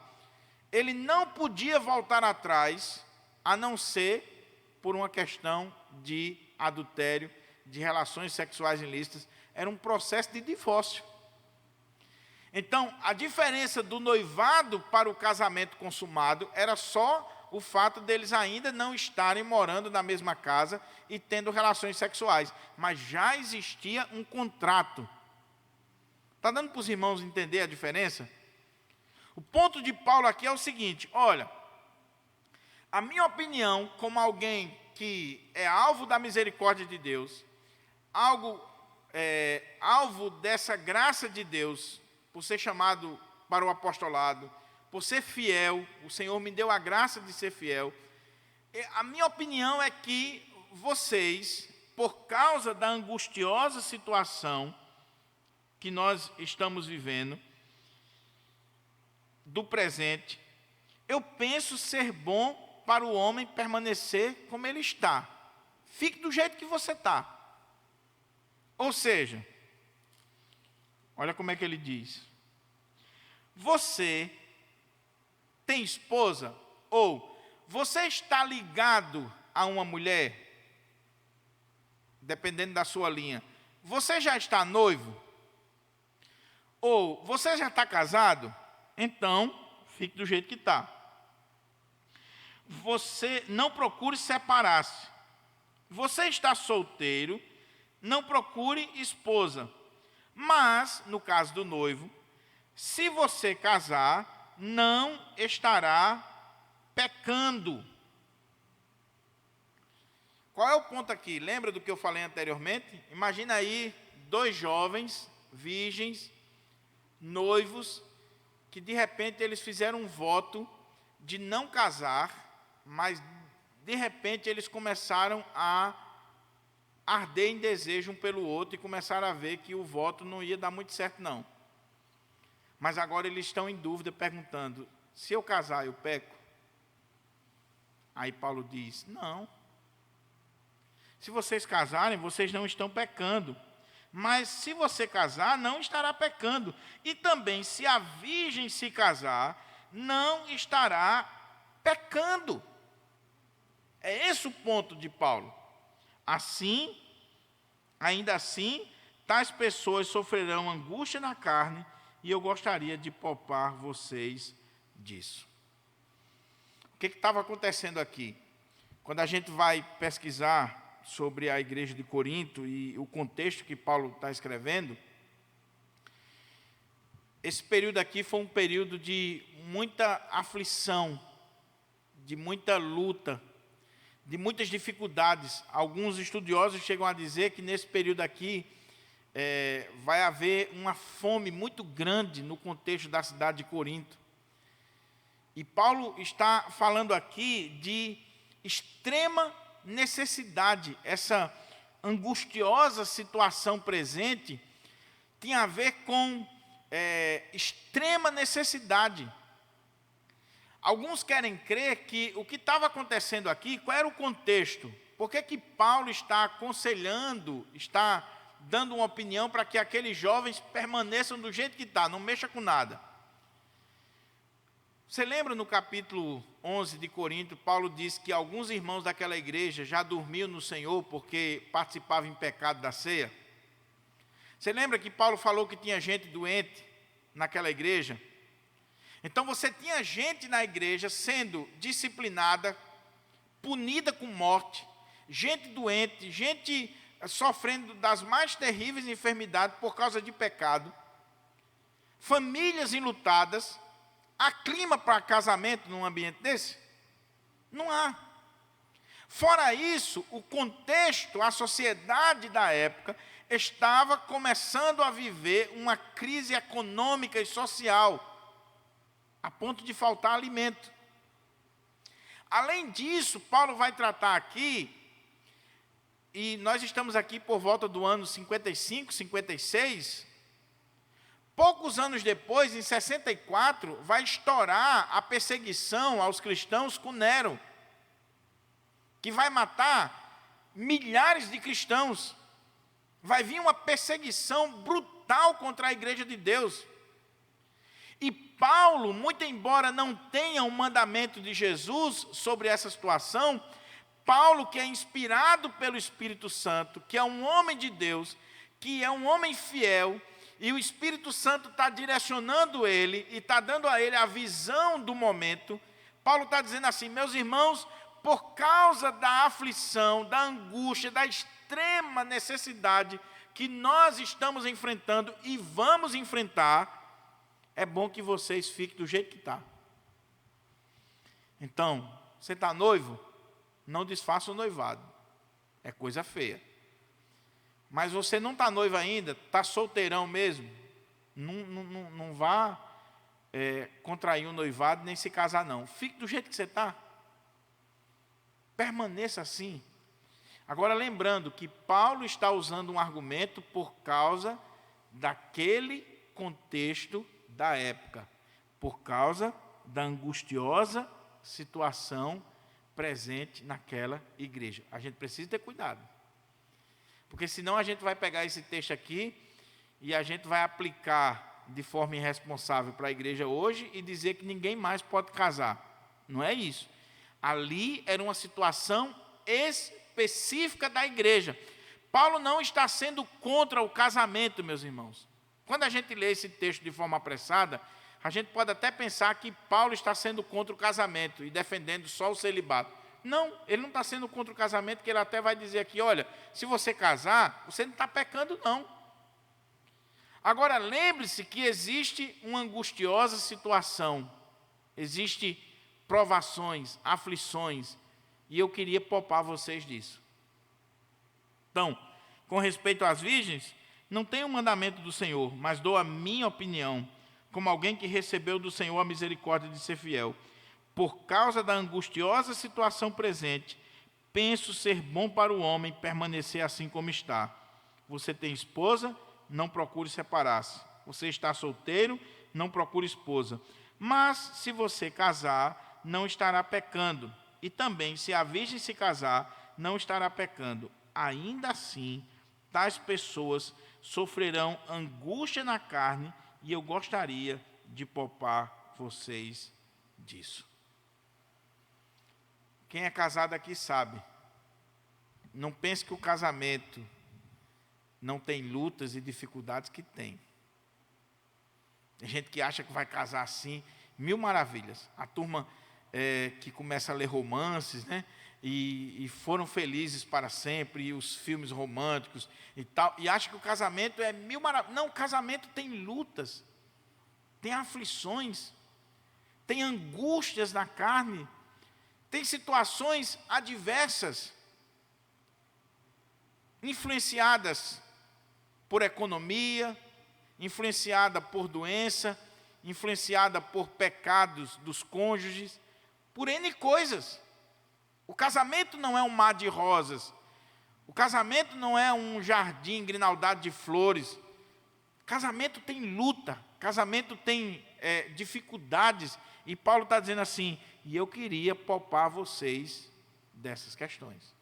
ele não podia voltar atrás, a não ser por uma questão de adultério, de relações sexuais ilícitas. Era um processo de divórcio. Então, a diferença do noivado para o casamento consumado era só o fato deles ainda não estarem morando na mesma casa e tendo relações sexuais. Mas já existia um contrato. Está dando para os irmãos entender a diferença? O ponto de Paulo aqui é o seguinte: olha, a minha opinião, como alguém que é alvo da misericórdia de Deus, alvo dessa graça de Deus, por ser chamado para o apostolado, por ser fiel, o Senhor me deu a graça de ser fiel. A minha opinião é que vocês, por causa da angustiosa situação que nós estamos vivendo, do presente, eu penso ser bom para o homem permanecer como ele está. Fique do jeito que você está. Ou seja, olha como é que ele diz: você tem esposa? Ou você está ligado a uma mulher? Dependendo da sua linha. Você já está noivo? Ou você já está casado? Então, fique do jeito que está. Você não procure separar-se. Você está solteiro, não procure esposa. Mas, no caso do noivo, se você casar, não estará pecando. Qual é o ponto aqui? Lembra do que eu falei anteriormente? Imagina aí 2 jovens, virgens, noivos, que de repente eles fizeram um voto de não casar, mas de repente eles começaram a arder em desejo um pelo outro e começaram a ver que o voto não ia dar muito certo não. Mas agora eles estão em dúvida, perguntando: se eu casar, eu peco? Aí Paulo diz: não. Se vocês casarem, vocês não estão pecando. Mas se você casar, não estará pecando. E também, se a virgem se casar, não estará pecando. É esse o ponto de Paulo. Assim, ainda assim, tais pessoas sofrerão angústia na carne, e eu gostaria de poupar vocês disso. O que estava acontecendo aqui? Quando a gente vai pesquisar sobre a igreja de Corinto e o contexto que Paulo está escrevendo, esse período aqui foi um período de muita aflição, de muita luta, de muitas dificuldades. Alguns estudiosos chegam a dizer que nesse período aqui vai haver uma fome muito grande no contexto da cidade de Corinto. E Paulo está falando aqui de extrema necessidade. Essa angustiosa situação presente tinha a ver com extrema necessidade. Alguns querem crer que o que estava acontecendo aqui, qual era o contexto? Por que Paulo está aconselhando, está dando uma opinião para que aqueles jovens permaneçam do jeito que está, não mexa com nada? Você lembra no capítulo 11 de Corinto, Paulo diz que alguns irmãos daquela igreja já dormiam no Senhor porque participavam em pecado da ceia? Você lembra que Paulo falou que tinha gente doente naquela igreja? Então você tinha gente na igreja sendo disciplinada, punida com morte, gente doente, gente sofrendo das mais terríveis enfermidades por causa de pecado, famílias enlutadas, Há clima para casamento num ambiente desse? Não há. Fora isso, o contexto, a sociedade da época estava começando a viver uma crise econômica e social, a ponto de faltar alimento. Além disso, Paulo vai tratar aqui, e nós estamos aqui por volta do ano 55, 56, poucos anos depois, em 64, vai estourar a perseguição aos cristãos com Nero, que vai matar milhares de cristãos. Vai vir uma perseguição brutal contra a igreja de Deus. E Paulo, muito embora não tenha um mandamento de Jesus sobre essa situação, Paulo, que é inspirado pelo Espírito Santo, que é um homem de Deus, que é um homem fiel, e o Espírito Santo está direcionando ele e está dando a ele a visão do momento. Paulo está dizendo assim: meus irmãos, por causa da aflição, da angústia, da extrema necessidade que nós estamos enfrentando e vamos enfrentar, é bom que vocês fiquem do jeito que está. Então, você está noivo? Não desfaça o noivado. É coisa feia. Mas você não está noivo ainda, está solteirão mesmo, não vá contrair um noivado nem se casar não. Fique do jeito que você está. Permaneça assim. Agora lembrando que Paulo está usando um argumento por causa daquele contexto da época, por causa da angustiosa situação presente naquela igreja. A gente precisa ter cuidado, porque senão a gente vai pegar esse texto aqui e a gente vai aplicar de forma irresponsável para a igreja hoje e dizer que ninguém mais pode casar. Não é isso. Ali era uma situação específica da igreja. Paulo não está sendo contra o casamento, meus irmãos. Quando a gente lê esse texto de forma apressada, a gente pode até pensar que Paulo está sendo contra o casamento e defendendo só o celibato. Não, ele não está sendo contra o casamento, porque ele até vai dizer aqui, olha, se você casar, você não está pecando não. Agora, lembre-se que existe uma angustiosa situação, existe provações, aflições, e eu queria poupar vocês disso. Então, com respeito às virgens, não tenho mandamento do Senhor, mas dou a minha opinião, como alguém que recebeu do Senhor a misericórdia de ser fiel. Por causa da angustiosa situação presente, penso ser bom para o homem permanecer assim como está. Você tem esposa? Não procure separar-se. Você está solteiro? Não procure esposa. Mas, se você casar, não estará pecando. E também, se a virgem se casar, não estará pecando. Ainda assim, tais pessoas sofrerão angústia na carne, e eu gostaria de poupar vocês disso. Quem é casado aqui sabe. Não pense que o casamento não tem lutas e dificuldades, que tem. Tem gente que acha que vai casar assim, mil maravilhas. A turma que começa a ler romances, né? E foram felizes para sempre, e os filmes românticos e tal, e acha que o casamento é mil maravilhas. Não, o casamento tem lutas, tem aflições, tem angústias na carne, tem situações adversas, influenciadas por economia, influenciada por doença, influenciada por pecados dos cônjuges, por N coisas. O casamento não é um mar de rosas. O casamento não é um jardim grinaldado de flores. Casamento tem luta, casamento tem dificuldades. E Paulo está dizendo assim, e eu queria poupar vocês dessas questões.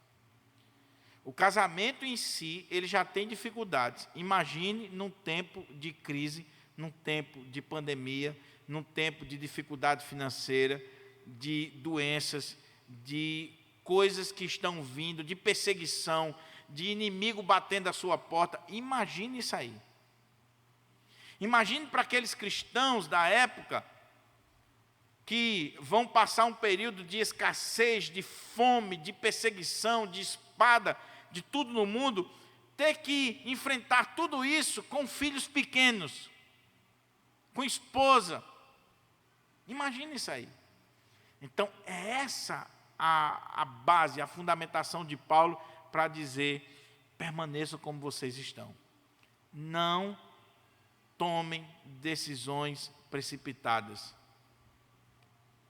O casamento em si, ele já tem dificuldades. Imagine num tempo de crise, num tempo de pandemia, num tempo de dificuldade financeira, de doenças, de coisas que estão vindo, de perseguição, de inimigo batendo a sua porta. Imagine isso aí. Imagine para aqueles cristãos da época que vão passar um período de escassez, de fome, de perseguição, de espada, de tudo no mundo, ter que enfrentar tudo isso com filhos pequenos, com esposa, Imagine isso aí. Então, é essa a base, a fundamentação de Paulo para dizer: permaneçam como vocês estão. Não tomem decisões precipitadas.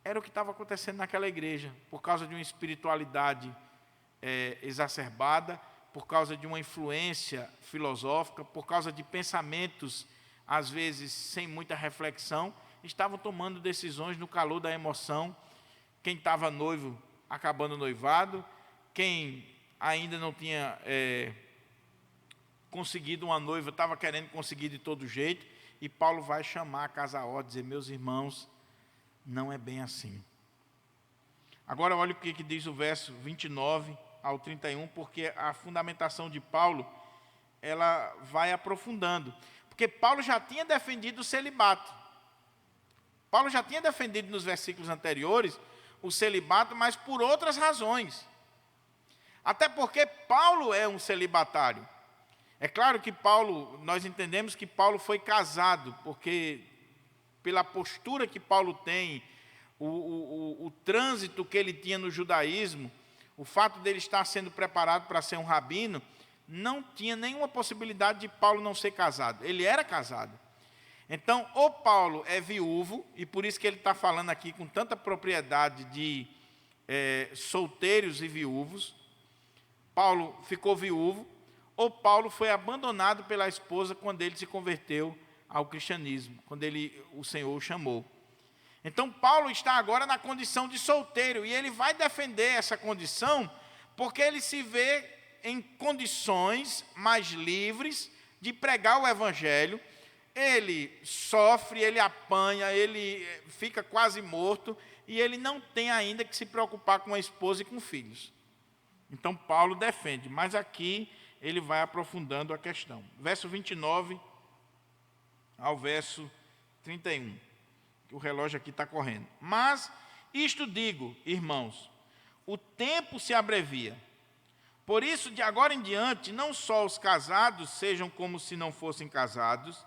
Era o que estava acontecendo naquela igreja, por causa de uma espiritualidade exacerbada, por causa de uma influência filosófica, por causa de pensamentos, às vezes, sem muita reflexão, estavam tomando decisões no calor da emoção. Quem estava noivo, acabando o noivado, quem ainda não tinha conseguido uma noiva, estava querendo conseguir de todo jeito, e Paulo vai chamar a casa à ordem, dizer: meus irmãos, não é bem assim. Agora olha o que diz o verso 29 ao 31, porque a fundamentação de Paulo, ela vai aprofundando. Porque Paulo já tinha defendido o celibato. Paulo já tinha defendido nos versículos anteriores o celibato, mas por outras razões. Até porque Paulo é um celibatário. É claro que Paulo, nós entendemos que Paulo foi casado, porque pela postura que Paulo tem, o trânsito que ele tinha no judaísmo, o fato dele estar sendo preparado para ser um rabino, não tinha nenhuma possibilidade de Paulo não ser casado. Ele era casado. Então, ou Paulo é viúvo, e por isso que ele está falando aqui com tanta propriedade de solteiros e viúvos. Paulo ficou viúvo, ou Paulo foi abandonado pela esposa quando ele se converteu ao cristianismo, quando o Senhor o chamou. Então, Paulo está agora na condição de solteiro, e ele vai defender essa condição, porque ele se vê em condições mais livres de pregar o evangelho. Ele sofre, ele apanha, ele fica quase morto, e ele não tem ainda que se preocupar com a esposa e com filhos. Então, Paulo defende, mas aqui ele vai aprofundando a questão. Verso 29 ao verso 31. O relógio aqui está correndo. Mas isto digo, irmãos, o tempo se abrevia. Por isso, de agora em diante, não só os casados sejam como se não fossem casados,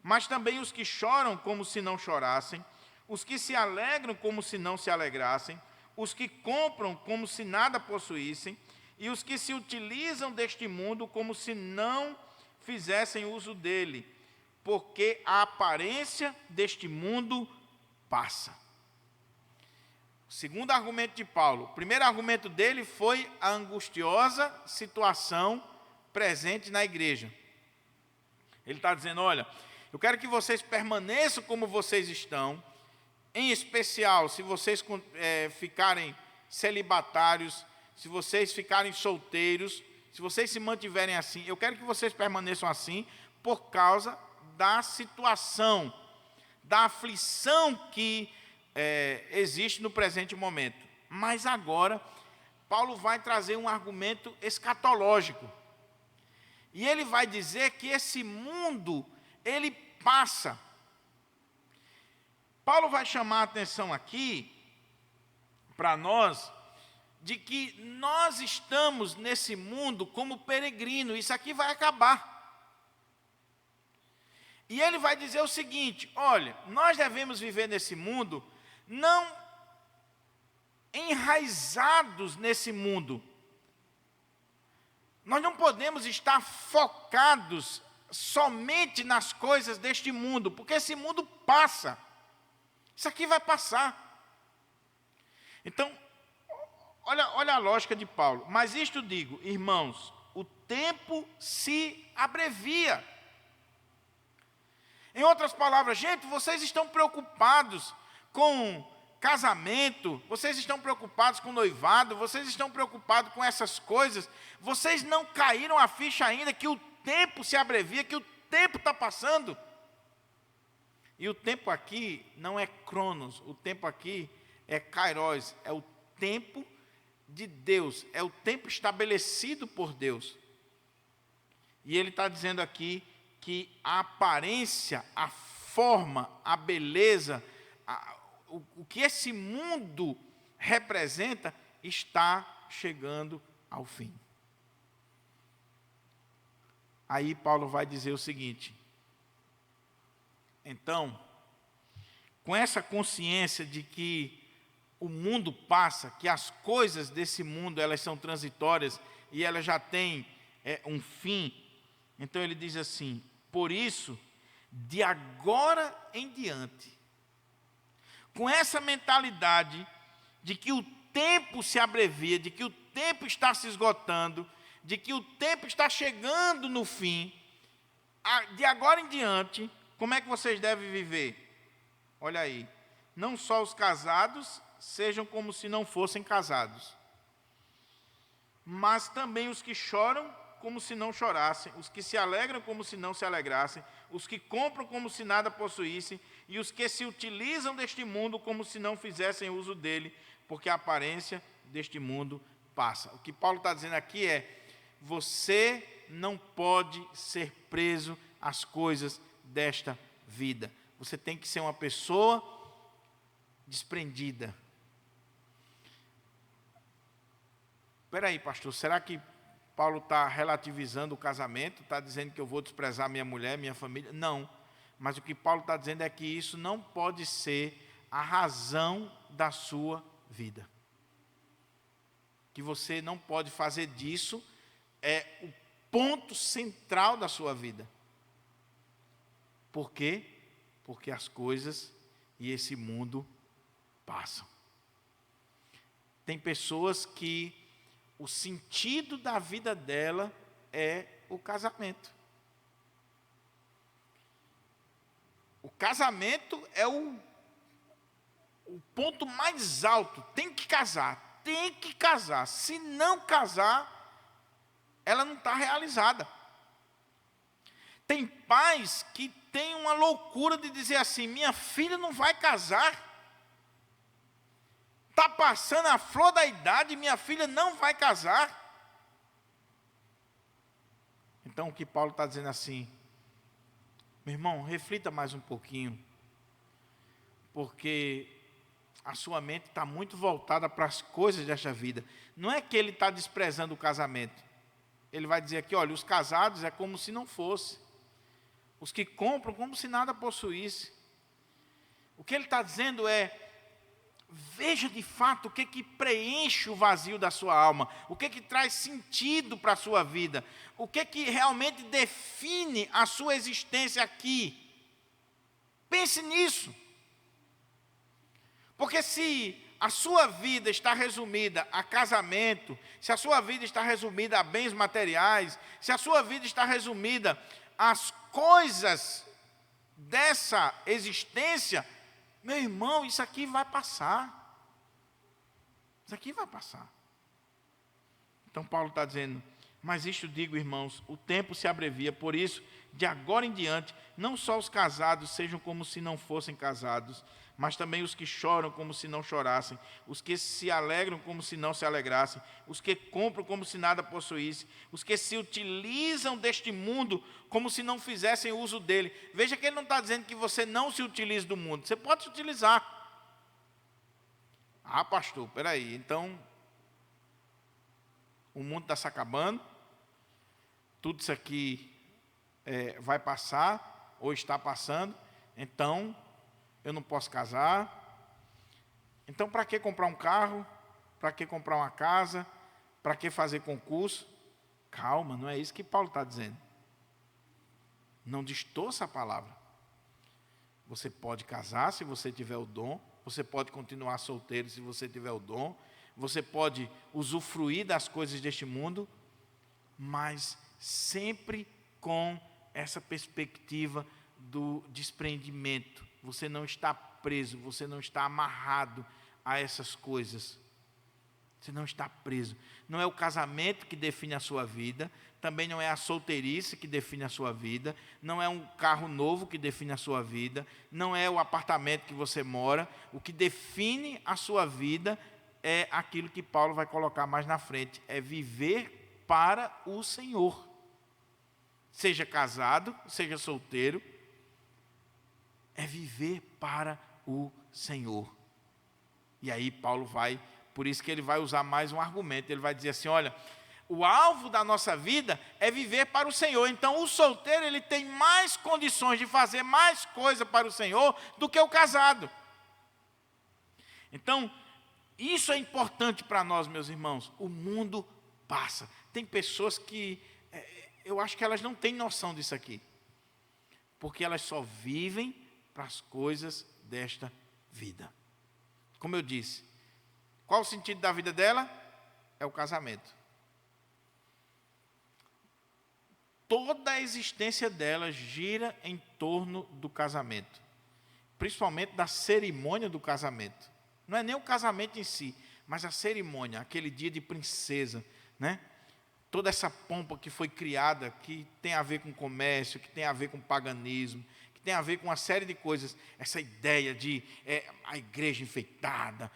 mas também os que choram como se não chorassem, os que se alegram como se não se alegrassem, os que compram como se nada possuíssem, e os que se utilizam deste mundo como se não fizessem uso dele, porque a aparência deste mundo passa. O segundo argumento de Paulo. O primeiro argumento dele foi a angustiosa situação presente na igreja. Ele está dizendo: olha, eu quero que vocês permaneçam como vocês estão, em especial se vocês ficarem celibatários, se vocês ficarem solteiros, se vocês se mantiverem assim, eu quero que vocês permaneçam assim por causa da situação, da aflição que existe no presente momento. Mas agora, Paulo vai trazer um argumento escatológico. E ele vai dizer que esse mundo, ele passa. Paulo vai chamar a atenção aqui, para nós, de que nós estamos nesse mundo como peregrino, isso aqui vai acabar. E ele vai dizer o seguinte: olha, nós devemos viver nesse mundo, não enraizados nesse mundo. Nós não podemos estar focados somente nas coisas deste mundo, porque esse mundo passa. Isso aqui vai passar. Então, olha a lógica de Paulo. Mas isto digo, irmãos, o tempo se abrevia. Em outras palavras, gente, vocês estão preocupados com casamento, vocês estão preocupados com noivado, vocês estão preocupados com essas coisas, vocês não caíram a ficha ainda que o tempo se abrevia, que o tempo está passando. E o tempo aqui não é cronos, o tempo aqui é kairos, é o tempo de Deus, é o tempo estabelecido por Deus. E ele está dizendo aqui que a aparência, a forma, a beleza, o que esse mundo representa, está chegando ao fim. Aí Paulo vai dizer o seguinte: então, com essa consciência de que o mundo passa, que as coisas desse mundo elas são transitórias e elas já têm um fim. Então ele diz assim: por isso, de agora em diante, com essa mentalidade de que o tempo se abrevia, de que o tempo está se esgotando, de que o tempo está chegando no fim, de agora em diante, como é que vocês devem viver? Olha aí, não só os casados sejam como se não fossem casados, mas também os que choram como se não chorassem, os que se alegram como se não se alegrassem, os que compram como se nada possuíssem, e os que se utilizam deste mundo como se não fizessem uso dele, porque a aparência deste mundo passa. O que Paulo está dizendo aqui é: você não pode ser preso às coisas desta vida. Você tem que ser uma pessoa desprendida. Espera aí, pastor, será que Paulo está relativizando o casamento? Está dizendo que eu vou desprezar minha mulher, minha família? Não. Mas o que Paulo está dizendo é que isso não pode ser a razão da sua vida. Que você não pode fazer disso o ponto central da sua vida. Por quê? Porque as coisas e esse mundo passam. Tem pessoas que o sentido da vida dela é o casamento. O casamento é o ponto mais alto. Tem que casar, tem que casar. Se não casar, ela não está realizada. Tem pais que têm uma loucura de dizer assim: minha filha não vai casar. Está passando a flor da idade, minha filha não vai casar. Então o que Paulo está dizendo assim: meu irmão, reflita mais um pouquinho, porque a sua mente está muito voltada para as coisas desta vida. Não é que ele está desprezando o casamento. Ele vai dizer aqui: olha, os casados é como se não fosse. Os que compram como se nada possuísse. O que ele está dizendo é: veja de fato o que preenche o vazio da sua alma, o que traz sentido para a sua vida, o que realmente define a sua existência aqui. Pense nisso. Porque se a sua vida está resumida a casamento, se a sua vida está resumida a bens materiais, se a sua vida está resumida às coisas dessa existência, meu irmão, isso aqui vai passar. Isso aqui vai passar. Então Paulo está dizendo: mas isto digo, irmãos, o tempo se abrevia, por isso, de agora em diante, não só os casados sejam como se não fossem casados, mas também os que choram como se não chorassem, os que se alegram como se não se alegrassem, os que compram como se nada possuíssem, os que se utilizam deste mundo como se não fizessem uso dele. Veja que ele não está dizendo que você não se utilize do mundo, você pode se utilizar. Ah, pastor, peraí, então o mundo está se acabando, tudo isso aqui vai passar, ou está passando, então eu não posso casar. Então, para que comprar um carro? Para que comprar uma casa? Para que fazer concurso? Calma, não é isso que Paulo está dizendo. Não distorça a palavra. Você pode casar se você tiver o dom, você pode continuar solteiro se você tiver o dom, você pode usufruir das coisas deste mundo, mas sempre com essa perspectiva do desprendimento. Você não está preso, você não está amarrado a essas coisas. Você não está preso. Não é o casamento que define a sua vida, também não é a solteirice que define a sua vida, não é um carro novo que define a sua vida, não é o apartamento que você mora. O que define a sua vida é aquilo que Paulo vai colocar mais na frente, é viver para o Senhor. Seja casado, seja solteiro, é viver para o Senhor. E aí Paulo vai, por isso que ele vai usar mais um argumento, ele vai dizer assim: olha, O alvo da nossa vida é viver para o Senhor. Então, o solteiro, ele tem mais condições de fazer mais coisa para o Senhor do que o casado. Então, isso é importante para nós, meus irmãos. O mundo passa. Tem pessoas que, eu acho que elas não têm noção disso aqui. Porque elas só vivem para as coisas desta vida. Como eu disse, qual o sentido da vida dela? É o casamento. Toda a existência dela gira em torno do casamento. Principalmente da cerimônia do casamento. Não é nem o casamento em si, mas a cerimônia, aquele dia de princesa, né? Toda essa pompa que foi criada, que tem a ver com comércio, que tem a ver com paganismo, que tem a ver com uma série de coisas. Essa ideia de a igreja enfeitada,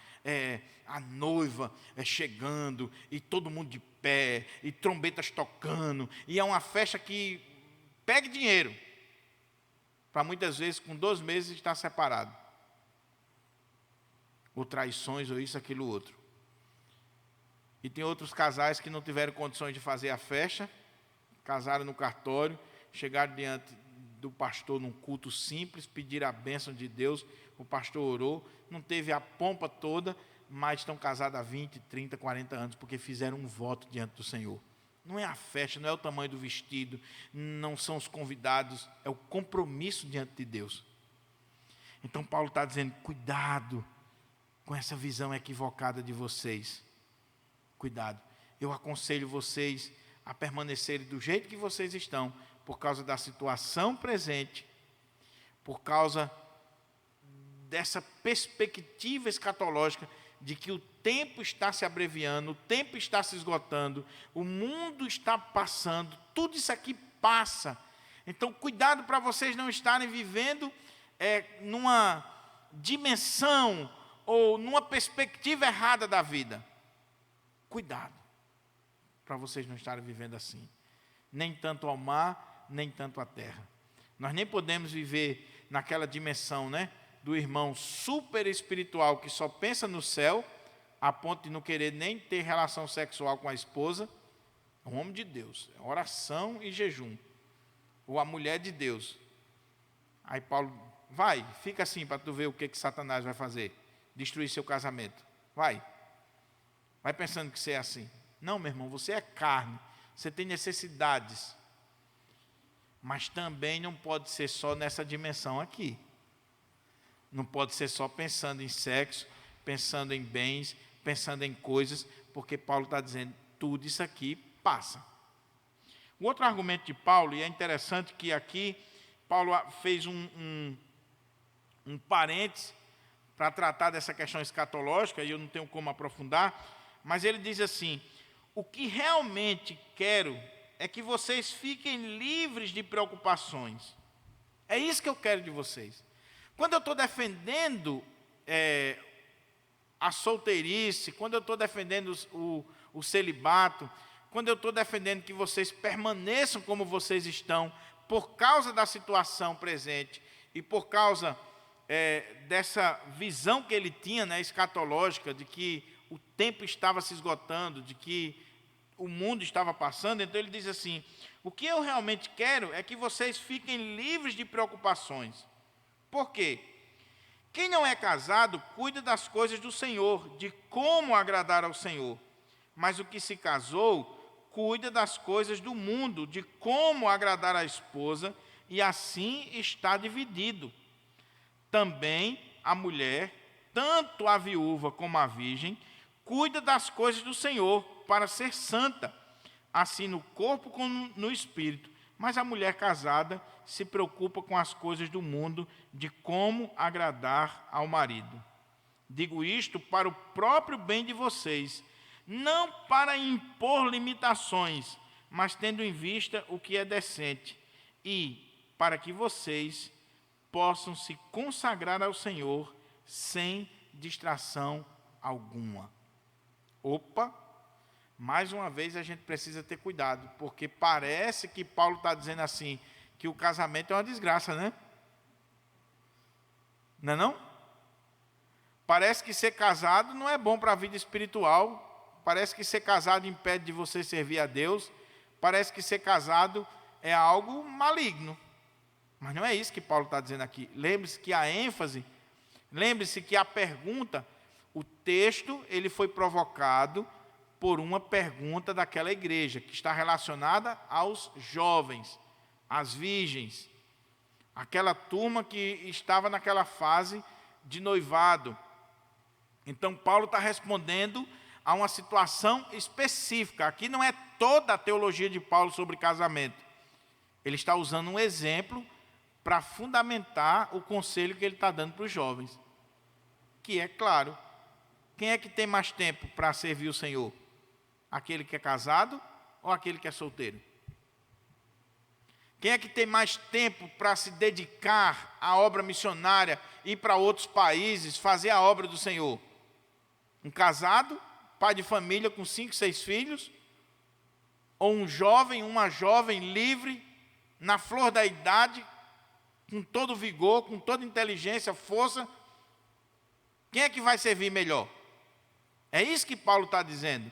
a noiva chegando, e todo mundo de pé, e trombetas tocando, e é uma festa que pega dinheiro, para muitas vezes, com 2 meses, estar separado. Ou traições, ou isso, aquilo, outro. E tem outros casais que não tiveram condições de fazer a festa, casaram no cartório, chegaram diante do pastor num culto simples, pediram a bênção de Deus, o pastor orou, não teve a pompa toda, mas estão casados há 20, 30, 40 anos, porque fizeram um voto diante do Senhor. Não é a festa, não é o tamanho do vestido, não são os convidados, é o compromisso diante de Deus. Então Paulo está dizendo, cuidado com essa visão equivocada de vocês. Cuidado. Eu aconselho vocês a permanecerem do jeito que vocês estão, por causa da situação presente, por causa dessa perspectiva escatológica de que o tempo está se abreviando, o tempo está se esgotando, o mundo está passando, tudo isso aqui passa. Então, cuidado para vocês não estarem vivendo numa dimensão ou numa perspectiva errada da vida. Cuidado, para vocês não estarem vivendo assim. Nem tanto ao mar, nem tanto à terra. Nós nem podemos viver naquela dimensão, né, do irmão super espiritual que só pensa no céu, a ponto de não querer nem ter relação sexual com a esposa. É um homem de Deus, é oração e jejum. Ou a mulher de Deus. Aí Paulo, vai, fica assim para tu ver o que Satanás vai fazer. Destruir seu casamento. Vai pensando que você é assim. Não, meu irmão, você é carne, você tem necessidades. Mas também não pode ser só nessa dimensão aqui. Não pode ser só pensando em sexo, pensando em bens, pensando em coisas, porque Paulo está dizendo, tudo isso aqui passa. O outro argumento de Paulo, e é interessante que aqui Paulo fez um parênteses para tratar dessa questão escatológica, e eu não tenho como aprofundar, mas ele diz assim, o que realmente quero é que vocês fiquem livres de preocupações. É isso que eu quero de vocês. Quando eu estou defendendo a solteirice, quando eu estou defendendo o celibato, quando eu estou defendendo que vocês permaneçam como vocês estão, por causa da situação presente e por causa dessa visão que ele tinha, né, escatológica, de que o tempo estava se esgotando, de que o mundo estava passando, então ele diz assim, o que eu realmente quero é que vocês fiquem livres de preocupações. Por quê? Quem não é casado cuida das coisas do Senhor, de como agradar ao Senhor. Mas o que se casou cuida das coisas do mundo, de como agradar a esposa, e assim está dividido. Também a mulher, tanto a viúva como a virgem, cuida das coisas do Senhor, para ser santa, assim no corpo como no espírito. Mas a mulher casada se preocupa com as coisas do mundo, de como agradar ao marido. Digo isto para o próprio bem de vocês, não para impor limitações, mas tendo em vista o que é decente, e para que vocês possam se consagrar ao Senhor sem distração alguma. Opa! Mais uma vez a gente precisa ter cuidado, porque parece que Paulo está dizendo assim, que o casamento é uma desgraça, né? Não é não? Parece que ser casado não é bom para a vida espiritual, Parece que ser casado impede de você servir a Deus. Parece que ser casado é algo maligno. Mas não é isso que Paulo está dizendo aqui. Lembre-se que a ênfase, lembre-se que a pergunta, o texto, ele foi provocado por uma pergunta daquela igreja, que está relacionada aos jovens, às virgens, aquela turma que estava naquela fase de noivado. Então, Paulo está respondendo a uma situação específica. Aqui não é toda a teologia de Paulo sobre casamento. Ele está usando um exemplo para fundamentar o conselho que ele está dando para os jovens. Que é claro, quem é que tem mais tempo para servir o Senhor? Aquele que é casado ou aquele que é solteiro? Quem é que tem mais tempo para se dedicar à obra missionária, ir para outros países, fazer a obra do Senhor? Um casado, pai de família com 5, 6 filhos? Ou um jovem, uma jovem livre, na flor da idade, com todo vigor, com toda inteligência, força? Quem é que vai servir melhor? É isso que Paulo está dizendo.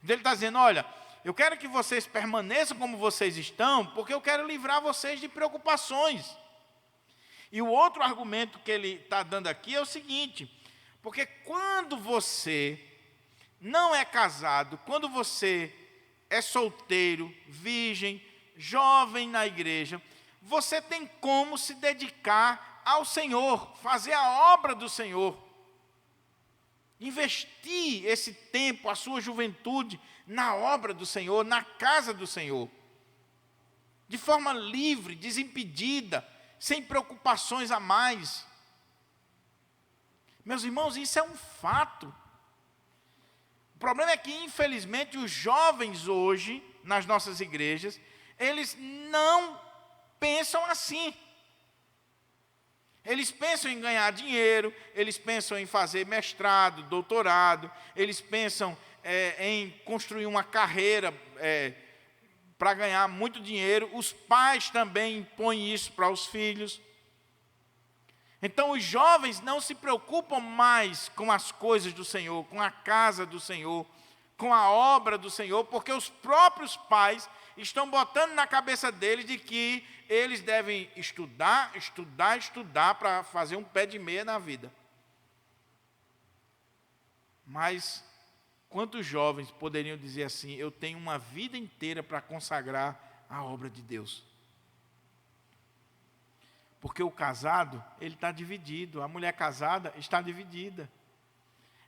Ele está dizendo, olha, eu quero que vocês permaneçam como vocês estão, porque eu quero livrar vocês de preocupações. E o outro argumento que ele está dando aqui é o seguinte, porque quando você não é casado, quando você é solteiro, virgem, jovem na igreja, você tem como se dedicar ao Senhor, fazer a obra do Senhor. Investir esse tempo, a sua juventude, na obra do Senhor, na casa do Senhor. De forma livre, desimpedida, sem preocupações a mais. Meus irmãos, isso é um fato. O problema é que, infelizmente, os jovens hoje, nas nossas igrejas, eles não pensam assim. Eles pensam em ganhar dinheiro, eles pensam em fazer mestrado, doutorado, eles pensam em construir uma carreira para ganhar muito dinheiro. Os pais também impõem isso para os filhos. Então, os jovens não se preocupam mais com as coisas do Senhor, com a casa do Senhor, com a obra do Senhor, porque os próprios pais estão botando na cabeça deles de que eles devem estudar para fazer um pé de meia na vida. Mas quantos jovens poderiam dizer assim, eu tenho uma vida inteira para consagrar a obra de Deus? Porque o casado, ele está dividido, a mulher casada está dividida.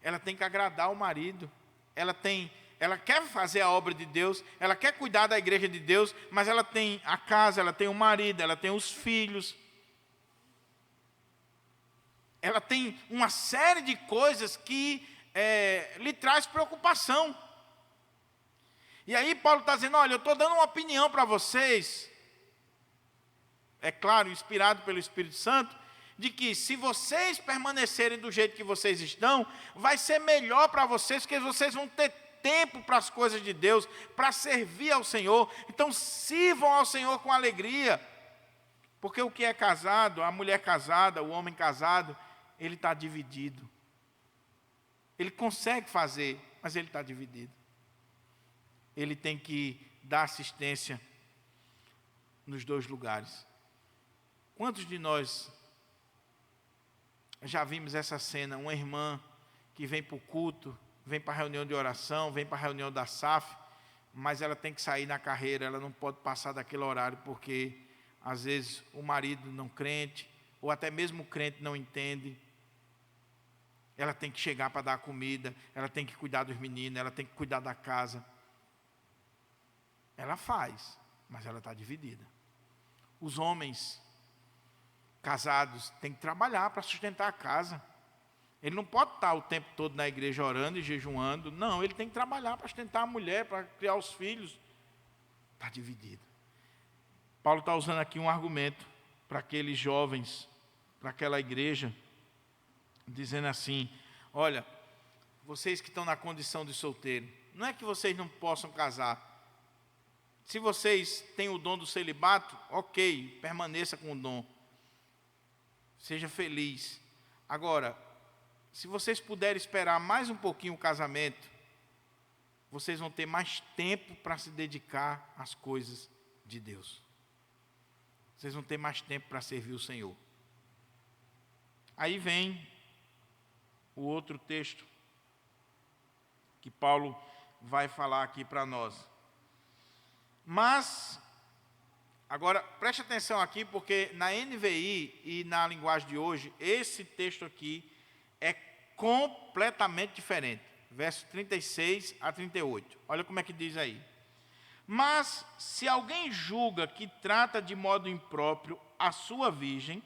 Ela tem que agradar o marido, ela quer fazer a obra de Deus, ela quer cuidar da igreja de Deus, mas ela tem a casa, ela tem o marido, ela tem os filhos. Ela tem uma série de coisas que lhe traz preocupação. E aí Paulo está dizendo, olha, eu estou dando uma opinião para vocês, é claro, inspirado pelo Espírito Santo, de que se vocês permanecerem do jeito que vocês estão, vai ser melhor para vocês, porque vocês vão ter tempo para as coisas de Deus, para servir ao Senhor. Então sirvam ao Senhor com alegria, porque o que é casado, a mulher casada, o homem casado, ele está dividido. Ele consegue fazer, mas ele está dividido. Ele tem que dar assistência nos dois lugares. Quantos de nós já vimos essa cena, uma irmã que vem para o culto, vem para a reunião de oração, vem para a reunião da SAF, mas ela tem que sair na carreira, ela não pode passar daquele horário, porque às vezes o marido não crente, ou até mesmo o crente não entende. Ela tem que chegar para dar comida, ela tem que cuidar dos meninos, ela tem que cuidar da casa. Ela faz, mas ela está dividida. Os homens casados têm que trabalhar para sustentar a casa. Ele não pode estar o tempo todo na igreja orando e jejuando. Não, ele tem que trabalhar para sustentar a mulher, para criar os filhos. Está dividido. Paulo está usando aqui um argumento para aqueles jovens, para aquela igreja, dizendo assim, olha, vocês que estão na condição de solteiro, não é que vocês não possam casar. Se vocês têm o dom do celibato, ok, permaneça com o dom. Seja feliz. Agora, se vocês puderem esperar mais um pouquinho o casamento, vocês vão ter mais tempo para se dedicar às coisas de Deus. Vocês vão ter mais tempo para servir o Senhor. Aí vem o outro texto que Paulo vai falar aqui para nós. Mas, agora, preste atenção aqui, porque na NVI e na linguagem de hoje, esse texto aqui é completamente diferente. Verso 36 a 38. Olha como é que diz aí. Mas, se alguém julga que trata de modo impróprio a sua virgem,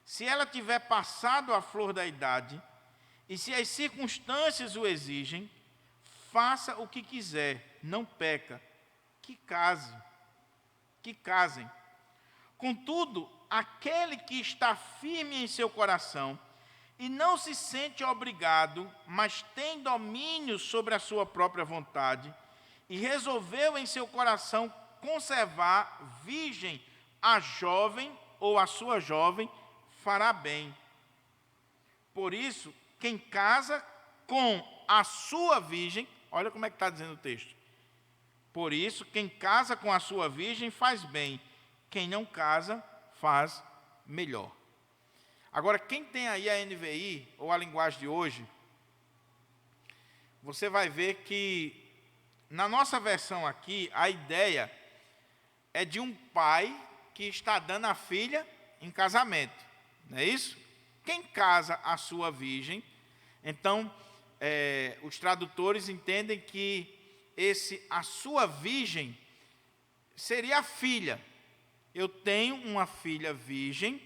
se ela tiver passado a flor da idade, e se as circunstâncias o exigem, faça o que quiser, não peca, que casem. Contudo, aquele que está firme em seu coração, e não se sente obrigado, mas tem domínio sobre a sua própria vontade, e resolveu em seu coração conservar virgem a jovem ou a sua jovem, fará bem. Por isso, quem casa com a sua virgem, olha como é que está dizendo o texto. Por isso, quem casa com a sua virgem faz bem, quem não casa faz melhor. Agora, quem tem aí a NVI, ou a linguagem de hoje, você vai ver que, na nossa versão aqui, a ideia é de um pai que está dando a filha em casamento. Não é isso? Quem casa a sua virgem, então, os tradutores entendem que a sua virgem seria a filha. Eu tenho uma filha virgem,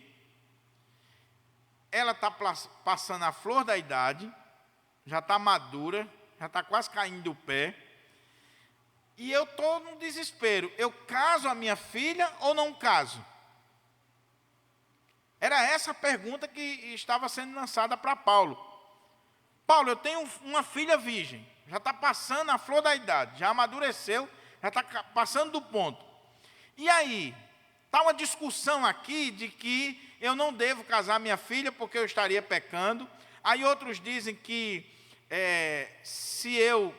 ela está passando a flor da idade, já está madura, já está quase caindo do pé, e eu estou num desespero. Eu caso a minha filha ou não caso? Era essa a pergunta que estava sendo lançada para Paulo. Paulo, eu tenho uma filha virgem, já está passando a flor da idade, já amadureceu, já está passando do ponto. E aí, está uma discussão aqui de que eu não devo casar minha filha porque eu estaria pecando. Aí outros dizem que se eu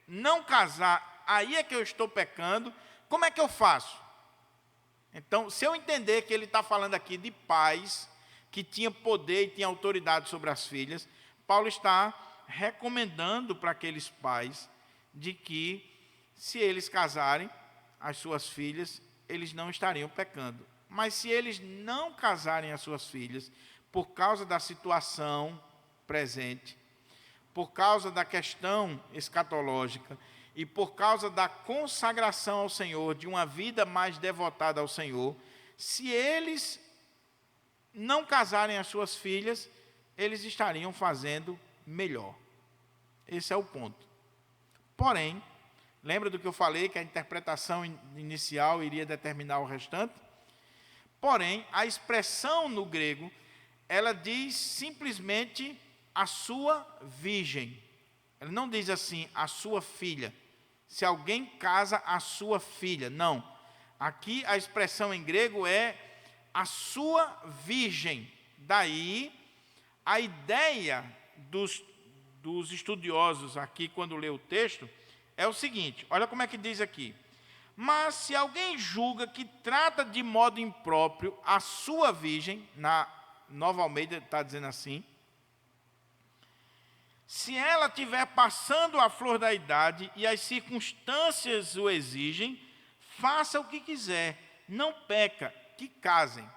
não casar, aí é que eu estou pecando. Como é que eu faço? Então, se eu entender que ele está falando aqui de pais que tinham poder e tinham autoridade sobre as filhas, Paulo está recomendando para aqueles pais de que, se eles casarem as suas filhas, eles não estariam pecando. Mas se eles não casarem as suas filhas, por causa da situação presente, por causa da questão escatológica e por causa da consagração ao Senhor, de uma vida mais devotada ao Senhor, se eles não casarem as suas filhas, eles estariam fazendo melhor. Esse é o ponto. Porém, lembra do que eu falei, que a interpretação inicial iria determinar o restante? Porém, a expressão no grego, ela diz simplesmente a sua virgem. Ela não diz assim, a sua filha. Se alguém casa a sua filha. Não. Aqui a expressão em grego é a sua virgem. Daí, a ideia dos estudiosos aqui, quando lê o texto, é o seguinte, olha como é que diz aqui. Mas se alguém julga que trata de modo impróprio a sua virgem, na Nova Almeida está dizendo assim, se ela estiver passando a flor da idade e as circunstâncias o exigem, faça o que quiser, não peca, que casem.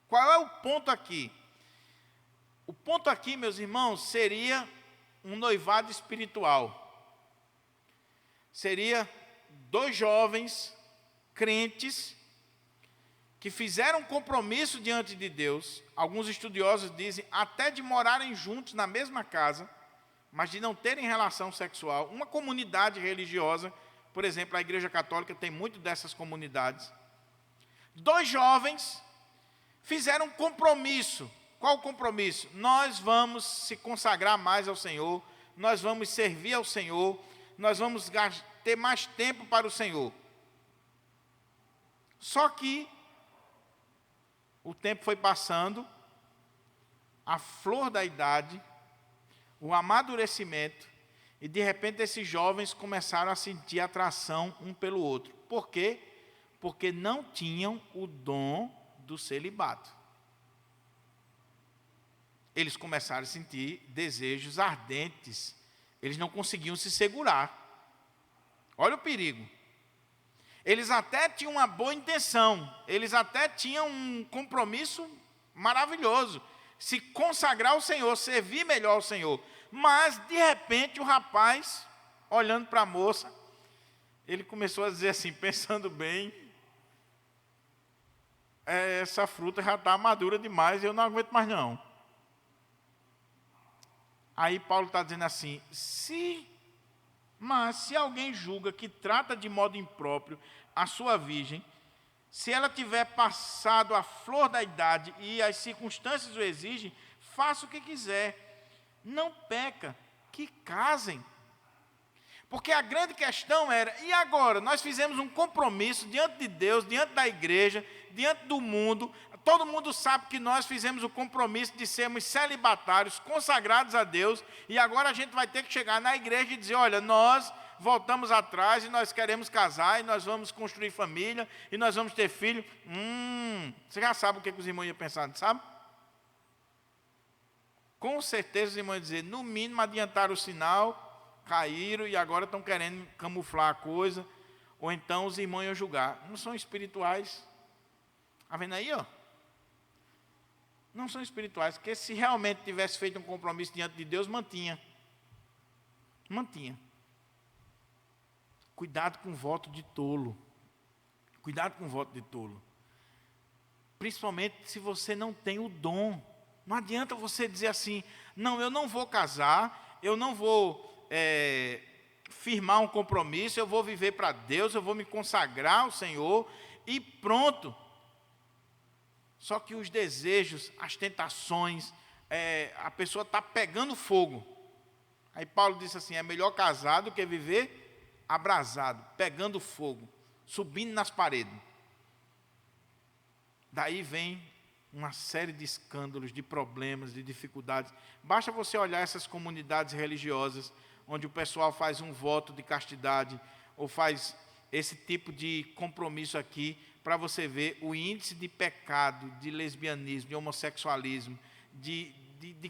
Qual é o ponto aqui? O ponto aqui, meus irmãos, seria um noivado espiritual. Seria 2 jovens crentes que fizeram um compromisso diante de Deus. Alguns estudiosos dizem até de morarem juntos na mesma casa, mas de não terem relação sexual. Uma comunidade religiosa, por exemplo, a Igreja Católica tem muito dessas comunidades. 2 jovens fizeram um compromisso. Qual o compromisso? Nós vamos se consagrar mais ao Senhor, nós vamos servir ao Senhor, nós vamos ter mais tempo para o Senhor. Só que o tempo foi passando, a flor da idade, o amadurecimento, E de repente esses jovens começaram a sentir atração um pelo outro. Por quê? Porque não tinham o dom do celibato. Eles começaram a sentir desejos ardentes. Eles não conseguiam se segurar. Olha o perigo. Eles até tinham uma boa intenção. Eles até tinham um compromisso maravilhoso. Se consagrar ao Senhor, servir melhor ao Senhor. Mas, de repente, o rapaz, olhando para a moça, ele começou a dizer assim, pensando bem, essa fruta já está madura demais, eu não aguento mais não. Aí Paulo está dizendo assim, mas se alguém julga que trata de modo impróprio a sua virgem, se ela tiver passado a flor da idade e as circunstâncias o exigem, faça o que quiser. Não peca, que casem. Porque a grande questão era, e agora? Nós fizemos um compromisso diante de Deus, diante da igreja, diante do mundo. Todo mundo sabe que nós fizemos o compromisso de sermos celibatários, consagrados a Deus. E agora a gente vai ter que chegar na igreja e dizer, olha, nós voltamos atrás e nós queremos casar, e nós vamos construir família, e nós vamos ter filho. Você já sabe o que os irmãos iam pensar, sabe? Com certeza os irmãos iam dizer, no mínimo adiantaram o sinal, caíram e agora estão querendo camuflar a coisa, ou então os irmãos iam julgar. Não são espirituais. Está vendo aí, ó? Não são espirituais, porque se realmente tivesse feito um compromisso diante de Deus, mantinha. Cuidado com o voto de tolo. Cuidado com o voto de tolo. Principalmente se você não tem o dom. Não adianta você dizer assim, não, eu não vou casar, eu não vou firmar um compromisso, eu vou viver para Deus, eu vou me consagrar ao Senhor e pronto. Só que os desejos, as tentações, a pessoa está pegando fogo. Aí Paulo disse assim, é melhor casar do que viver abrasado, pegando fogo, subindo nas paredes. Daí vem uma série de escândalos, de problemas, de dificuldades. Basta você olhar essas comunidades religiosas, onde o pessoal faz um voto de castidade, ou faz esse tipo de compromisso aqui, para você ver o índice de pecado, de lesbianismo, de homossexualismo, de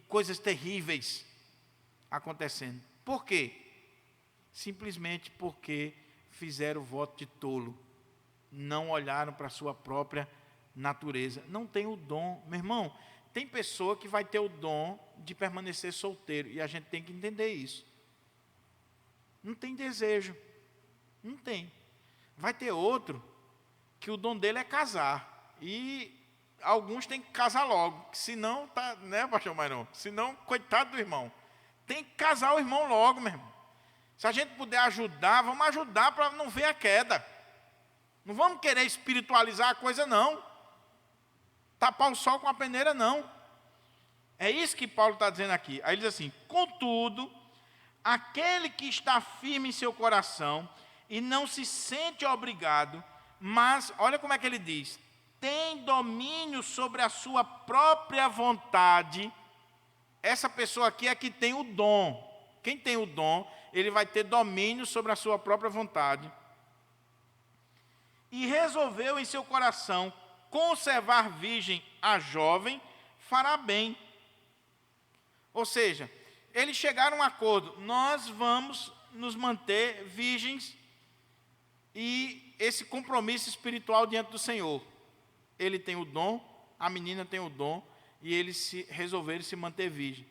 coisas terríveis acontecendo. Por quê? Simplesmente porque fizeram o voto de tolo. Não olharam para a sua própria natureza. Não tem o dom. Meu irmão, tem pessoa que vai ter o dom de permanecer solteiro. E a gente tem que entender isso. Não tem desejo. Não tem. Vai ter outro que o dom dele é casar. E alguns têm que casar logo. Senão, tá, né, pastor Mairão? Senão, coitado do irmão. Tem que casar o irmão logo, meu irmão. Se a gente puder ajudar, vamos ajudar para não ver a queda. Não vamos querer espiritualizar a coisa, não. Tapar o sol com a peneira, não. É isso que Paulo está dizendo aqui. Aí ele diz assim, contudo, aquele que está firme em seu coração e não se sente obrigado, mas, olha como é que ele diz, tem domínio sobre a sua própria vontade. Essa pessoa aqui é que tem o dom. Quem tem o dom, ele vai ter domínio sobre a sua própria vontade. E resolveu em seu coração conservar virgem a jovem, fará bem. Ou seja, eles chegaram a um acordo, nós vamos nos manter virgens e esse compromisso espiritual diante do Senhor. Ele tem o dom, a menina tem o dom, e eles resolveram se manter virgem.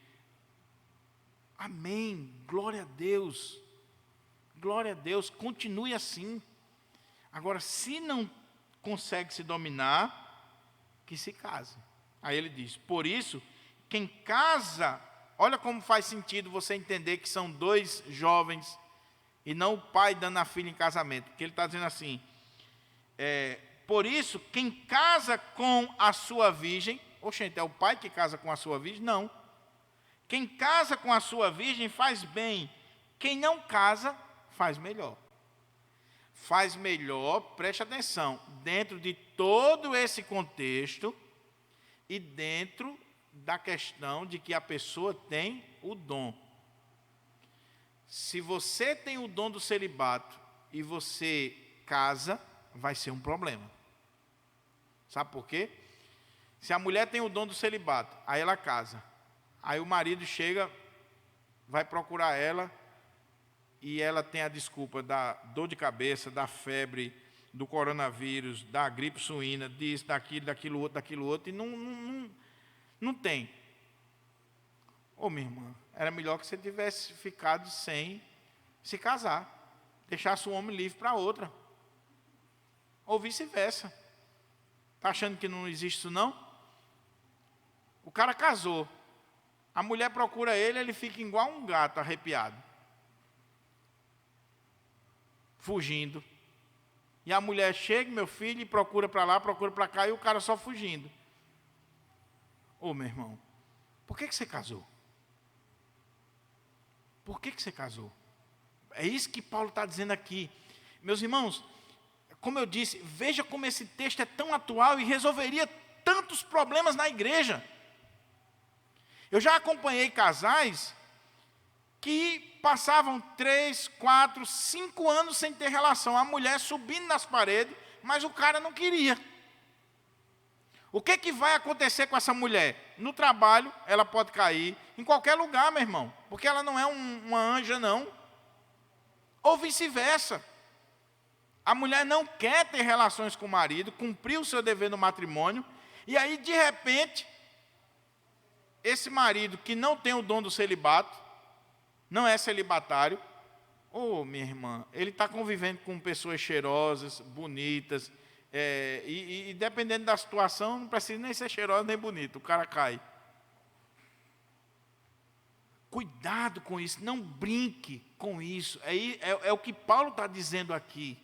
Amém, glória a Deus. Glória a Deus, continue assim. Agora, se não consegue se dominar, que se case. Aí ele diz, por isso, quem casa, olha como faz sentido você entender que são dois jovens, e não o pai dando a filha em casamento, porque ele está dizendo assim, por isso, quem casa com a sua virgem, oxente, é o pai que casa com a sua virgem? Não. Quem casa com a sua virgem faz bem, quem não casa, faz melhor. Faz melhor, preste atenção, dentro de todo esse contexto e dentro da questão de que a pessoa tem o dom. se você tem o dom do celibato e você casa, vai ser um problema. Sabe por quê? Se a mulher tem o dom do celibato, aí ela casa. Aí o marido chega, vai procurar ela, e ela tem a desculpa da dor de cabeça, da febre, do coronavírus, da gripe suína, disso, daquilo outro, e não tem. Ô, minha irmã, era melhor que você tivesse ficado sem se casar. Deixasse o homem livre para outra. Ou vice-versa. Está achando que não existe isso, não? O cara casou. A mulher procura ele, ele fica igual um gato arrepiado. Fugindo. E a mulher chega, meu filho, e procura para lá, procura para cá, e o cara só fugindo. Ô, meu irmão, por que você casou? Por que você casou? É isso que Paulo está dizendo aqui. Meus irmãos, como eu disse, veja como esse texto é tão atual e resolveria tantos problemas na igreja. Eu já acompanhei casais que passavam 3, 4, 5 anos sem ter relação. A mulher subindo nas paredes, mas o cara não queria. O que vai acontecer com essa mulher? No trabalho, ela pode cair, em qualquer lugar, meu irmão, porque ela não é uma anja, não. Ou vice-versa. A mulher não quer ter relações com o marido, cumprir o seu dever no matrimônio, e aí, de repente, esse marido que não tem o dom do celibato, não é celibatário, minha irmã, ele está convivendo com pessoas cheirosas, bonitas, e dependendo da situação, não precisa nem ser cheirosa nem bonita, o cara cai. Cuidado com isso, não brinque com isso. É o que Paulo está dizendo aqui.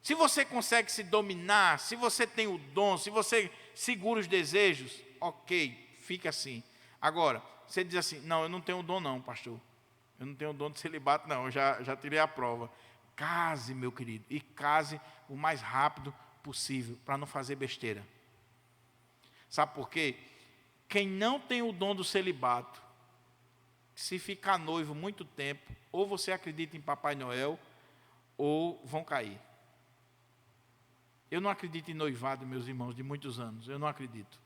Se você consegue se dominar, se você tem o dom, se você segura os desejos, ok, fica assim. Agora, você diz assim, não, eu não tenho o dom não, pastor. Eu não tenho o dom de celibato não, eu já tirei a prova. Case, meu querido, e case o mais rápido possível, para não fazer besteira. Sabe por quê? Quem não tem o dom do celibato, se ficar noivo muito tempo, ou você acredita em Papai Noel, ou vão cair. Eu não acredito em noivado, meus irmãos, de muitos anos. Eu não acredito.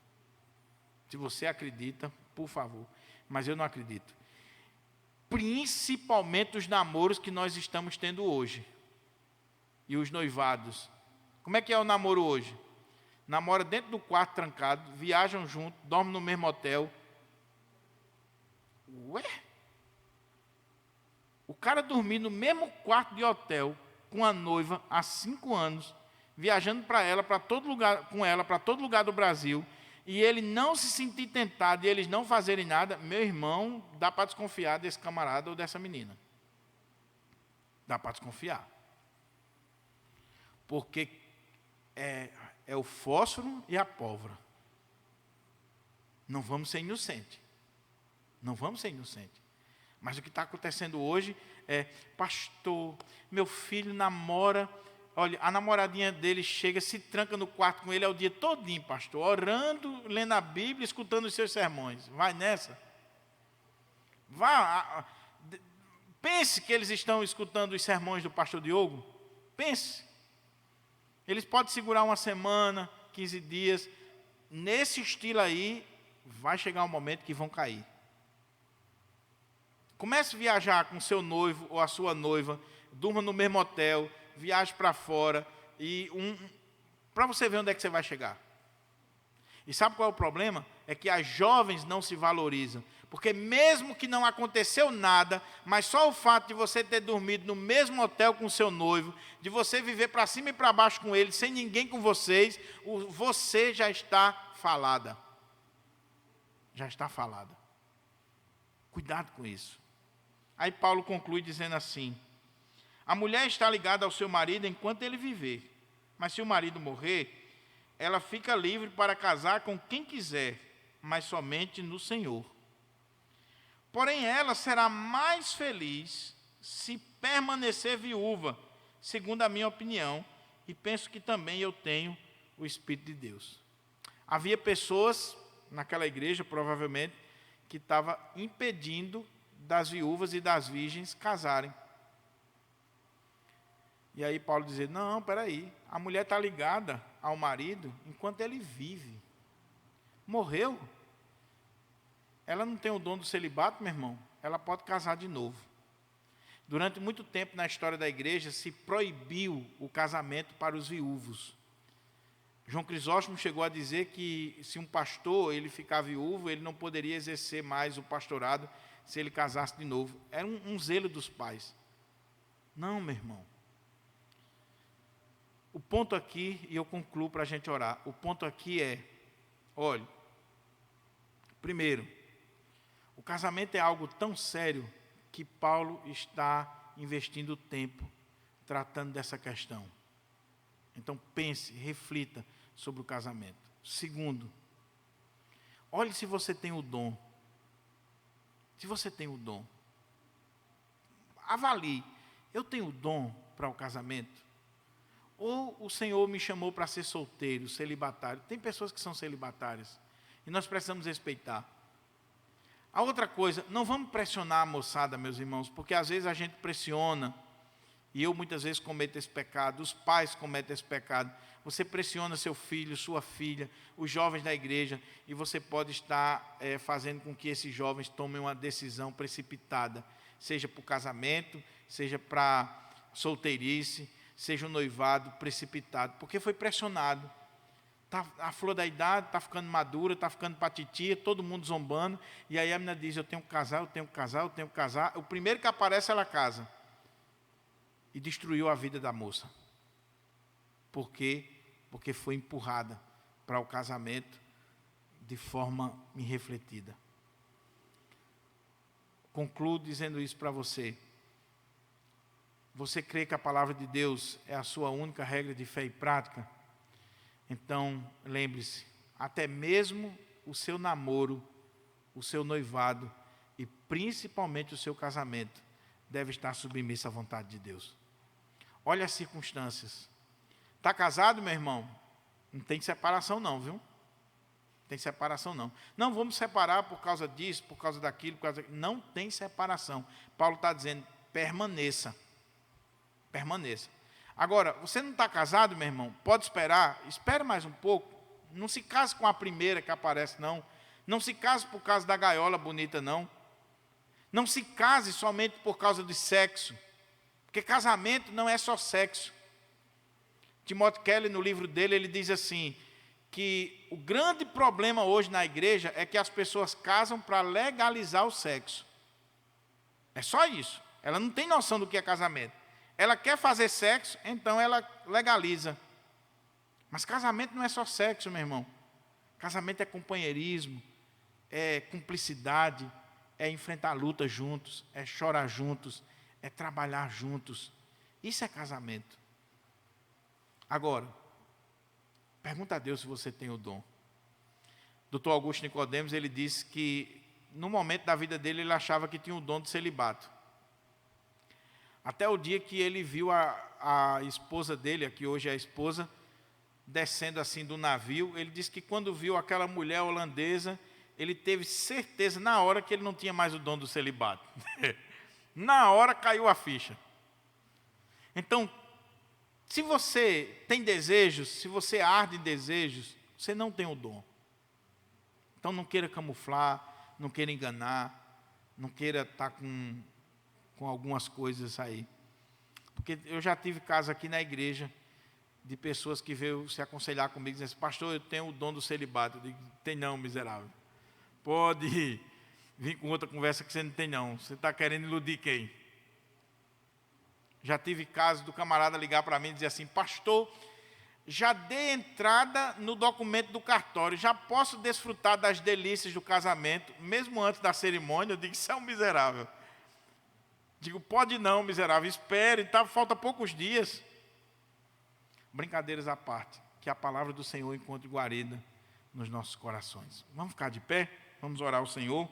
Se você acredita, por favor. Mas eu não acredito. Principalmente os namoros que nós estamos tendo hoje. E os noivados. Como é que é o namoro hoje? Namora dentro do quarto trancado, viajam junto, dormem no mesmo hotel. Ué? O cara dormir no mesmo quarto de hotel com a noiva há 5 anos, viajando para ela, para todo lugar, com ela, para todo lugar do Brasil, e ele não se sentir tentado e eles não fazerem nada, meu irmão, dá para desconfiar desse camarada ou dessa menina. Dá para desconfiar. Porque é o fósforo e a pólvora. Não vamos ser inocentes. Não vamos ser inocentes. Mas o que está acontecendo hoje é, pastor, meu filho namora, olha, a namoradinha dele chega, se tranca no quarto com ele o dia todinho, pastor, orando, lendo a Bíblia, escutando os seus sermões. Vai nessa. Vá, pense que eles estão escutando os sermões do pastor Diogo. Pense. Eles podem segurar uma semana, 15 dias. Nesse estilo aí, vai chegar um momento que vão cair. Comece a viajar com seu noivo ou a sua noiva, durma no mesmo hotel, viaje para fora, para você ver onde é que você vai chegar. E sabe qual é o problema? É que as jovens não se valorizam. Porque mesmo que não aconteceu nada, mas só o fato de você ter dormido no mesmo hotel com seu noivo, de você viver para cima e para baixo com ele, sem ninguém com vocês, você já está falada. Já está falada. Cuidado com isso. Aí Paulo conclui dizendo assim: a mulher está ligada ao seu marido enquanto ele viver, mas se o marido morrer, ela fica livre para casar com quem quiser, mas somente no Senhor. Porém, ela será mais feliz se permanecer viúva, segundo a minha opinião, e penso que também eu tenho o Espírito de Deus. Havia pessoas naquela igreja, provavelmente, que estava impedindo das viúvas e das virgens casarem. E aí Paulo dizia, não, espera aí, a mulher está ligada ao marido enquanto ele vive. Morreu, ela não tem o dom do celibato, meu irmão, ela pode casar de novo. Durante muito tempo na história da igreja se proibiu o casamento para os viúvos. João Crisóstomo chegou a dizer que se um pastor ele ficar viúvo, ele não poderia exercer mais o pastorado se ele casasse de novo. Era um zelo dos pais. Não, meu irmão. O ponto aqui, e eu concluo para a gente orar, o ponto aqui é, olha, primeiro, o casamento é algo tão sério que Paulo está investindo tempo tratando dessa questão. Então pense, reflita sobre o casamento. Segundo, olhe se você tem o dom. Se você tem o dom, avalie, eu tenho o dom para o casamento? Ou o Senhor me chamou para ser solteiro, celibatário? Tem pessoas que são celibatárias e nós precisamos respeitar. A outra coisa, não vamos pressionar a moçada, meus irmãos, porque às vezes a gente pressiona, e eu muitas vezes cometo esse pecado, os pais cometem esse pecado. Você pressiona seu filho, sua filha, os jovens da igreja, e você pode estar fazendo com que esses jovens tomem uma decisão precipitada, seja para o casamento, seja para solteirice, seja um noivado precipitado, porque foi pressionado. Tá, a flor da idade está ficando madura, está ficando para titia, todo mundo zombando, e aí a menina diz, eu tenho que casar, eu tenho que casar, eu tenho que casar. O primeiro que aparece, ela casa. E destruiu a vida da moça. Por quê? Porque foi empurrada para o casamento de forma irrefletida. Concluo dizendo isso para você. Você crê que a palavra de Deus é a sua única regra de fé e prática? Então, lembre-se, até mesmo o seu namoro, o seu noivado e principalmente o seu casamento deve estar submisso à vontade de Deus. Olha as circunstâncias. Está casado, meu irmão? Não tem separação não, viu? Não tem separação não. Não, vamos separar por causa disso, por causa daquilo, por causa daquilo. Não tem separação. Paulo está dizendo, permaneça. Permaneça. Agora, você não está casado, meu irmão? Pode esperar? Espere mais um pouco. Não se case com a primeira que aparece, não. Não se case por causa da gaiola bonita, não. Não se case somente por causa do sexo. Porque casamento não é só sexo. Timothy Keller, no livro dele, ele diz assim, que o grande problema hoje na igreja é que as pessoas casam para legalizar o sexo. É só isso. Ela não tem noção do que é casamento. Ela quer fazer sexo, então ela legaliza. Mas casamento não é só sexo, meu irmão. Casamento é companheirismo, é cumplicidade, é enfrentar lutas juntos, é chorar juntos, é trabalhar juntos. Isso é casamento. Agora, pergunta a Deus se você tem o dom. Dr. Augusto Nicodemos, ele disse que no momento da vida dele ele achava que tinha o dom de celibato. Até o dia que ele viu a esposa dele, que hoje é a esposa, descendo assim do navio, ele disse que quando viu aquela mulher holandesa, ele teve certeza na hora que ele não tinha mais o dom do celibato. Na hora caiu a ficha. Então, se você tem desejos, se você arde em desejos, você não tem o dom. Então não queira camuflar, não queira enganar, não queira estar com algumas coisas aí. Porque eu já tive casos aqui na igreja de pessoas que veio se aconselhar comigo, dizendo assim, pastor, eu tenho o dom do celibato. Eu digo, tem não, miserável. Pode vir com outra conversa que você não tem não. Você está querendo iludir quem? Já tive casos do camarada ligar para mim e dizer assim, pastor, já dei entrada no documento do cartório, já posso desfrutar das delícias do casamento, mesmo antes da cerimônia. Eu digo, isso é um miserável. Digo, pode não, miserável, espere, tá, falta poucos dias. Brincadeiras à parte, que a palavra do Senhor encontre guarida nos nossos corações. Vamos ficar de pé, vamos orar ao Senhor.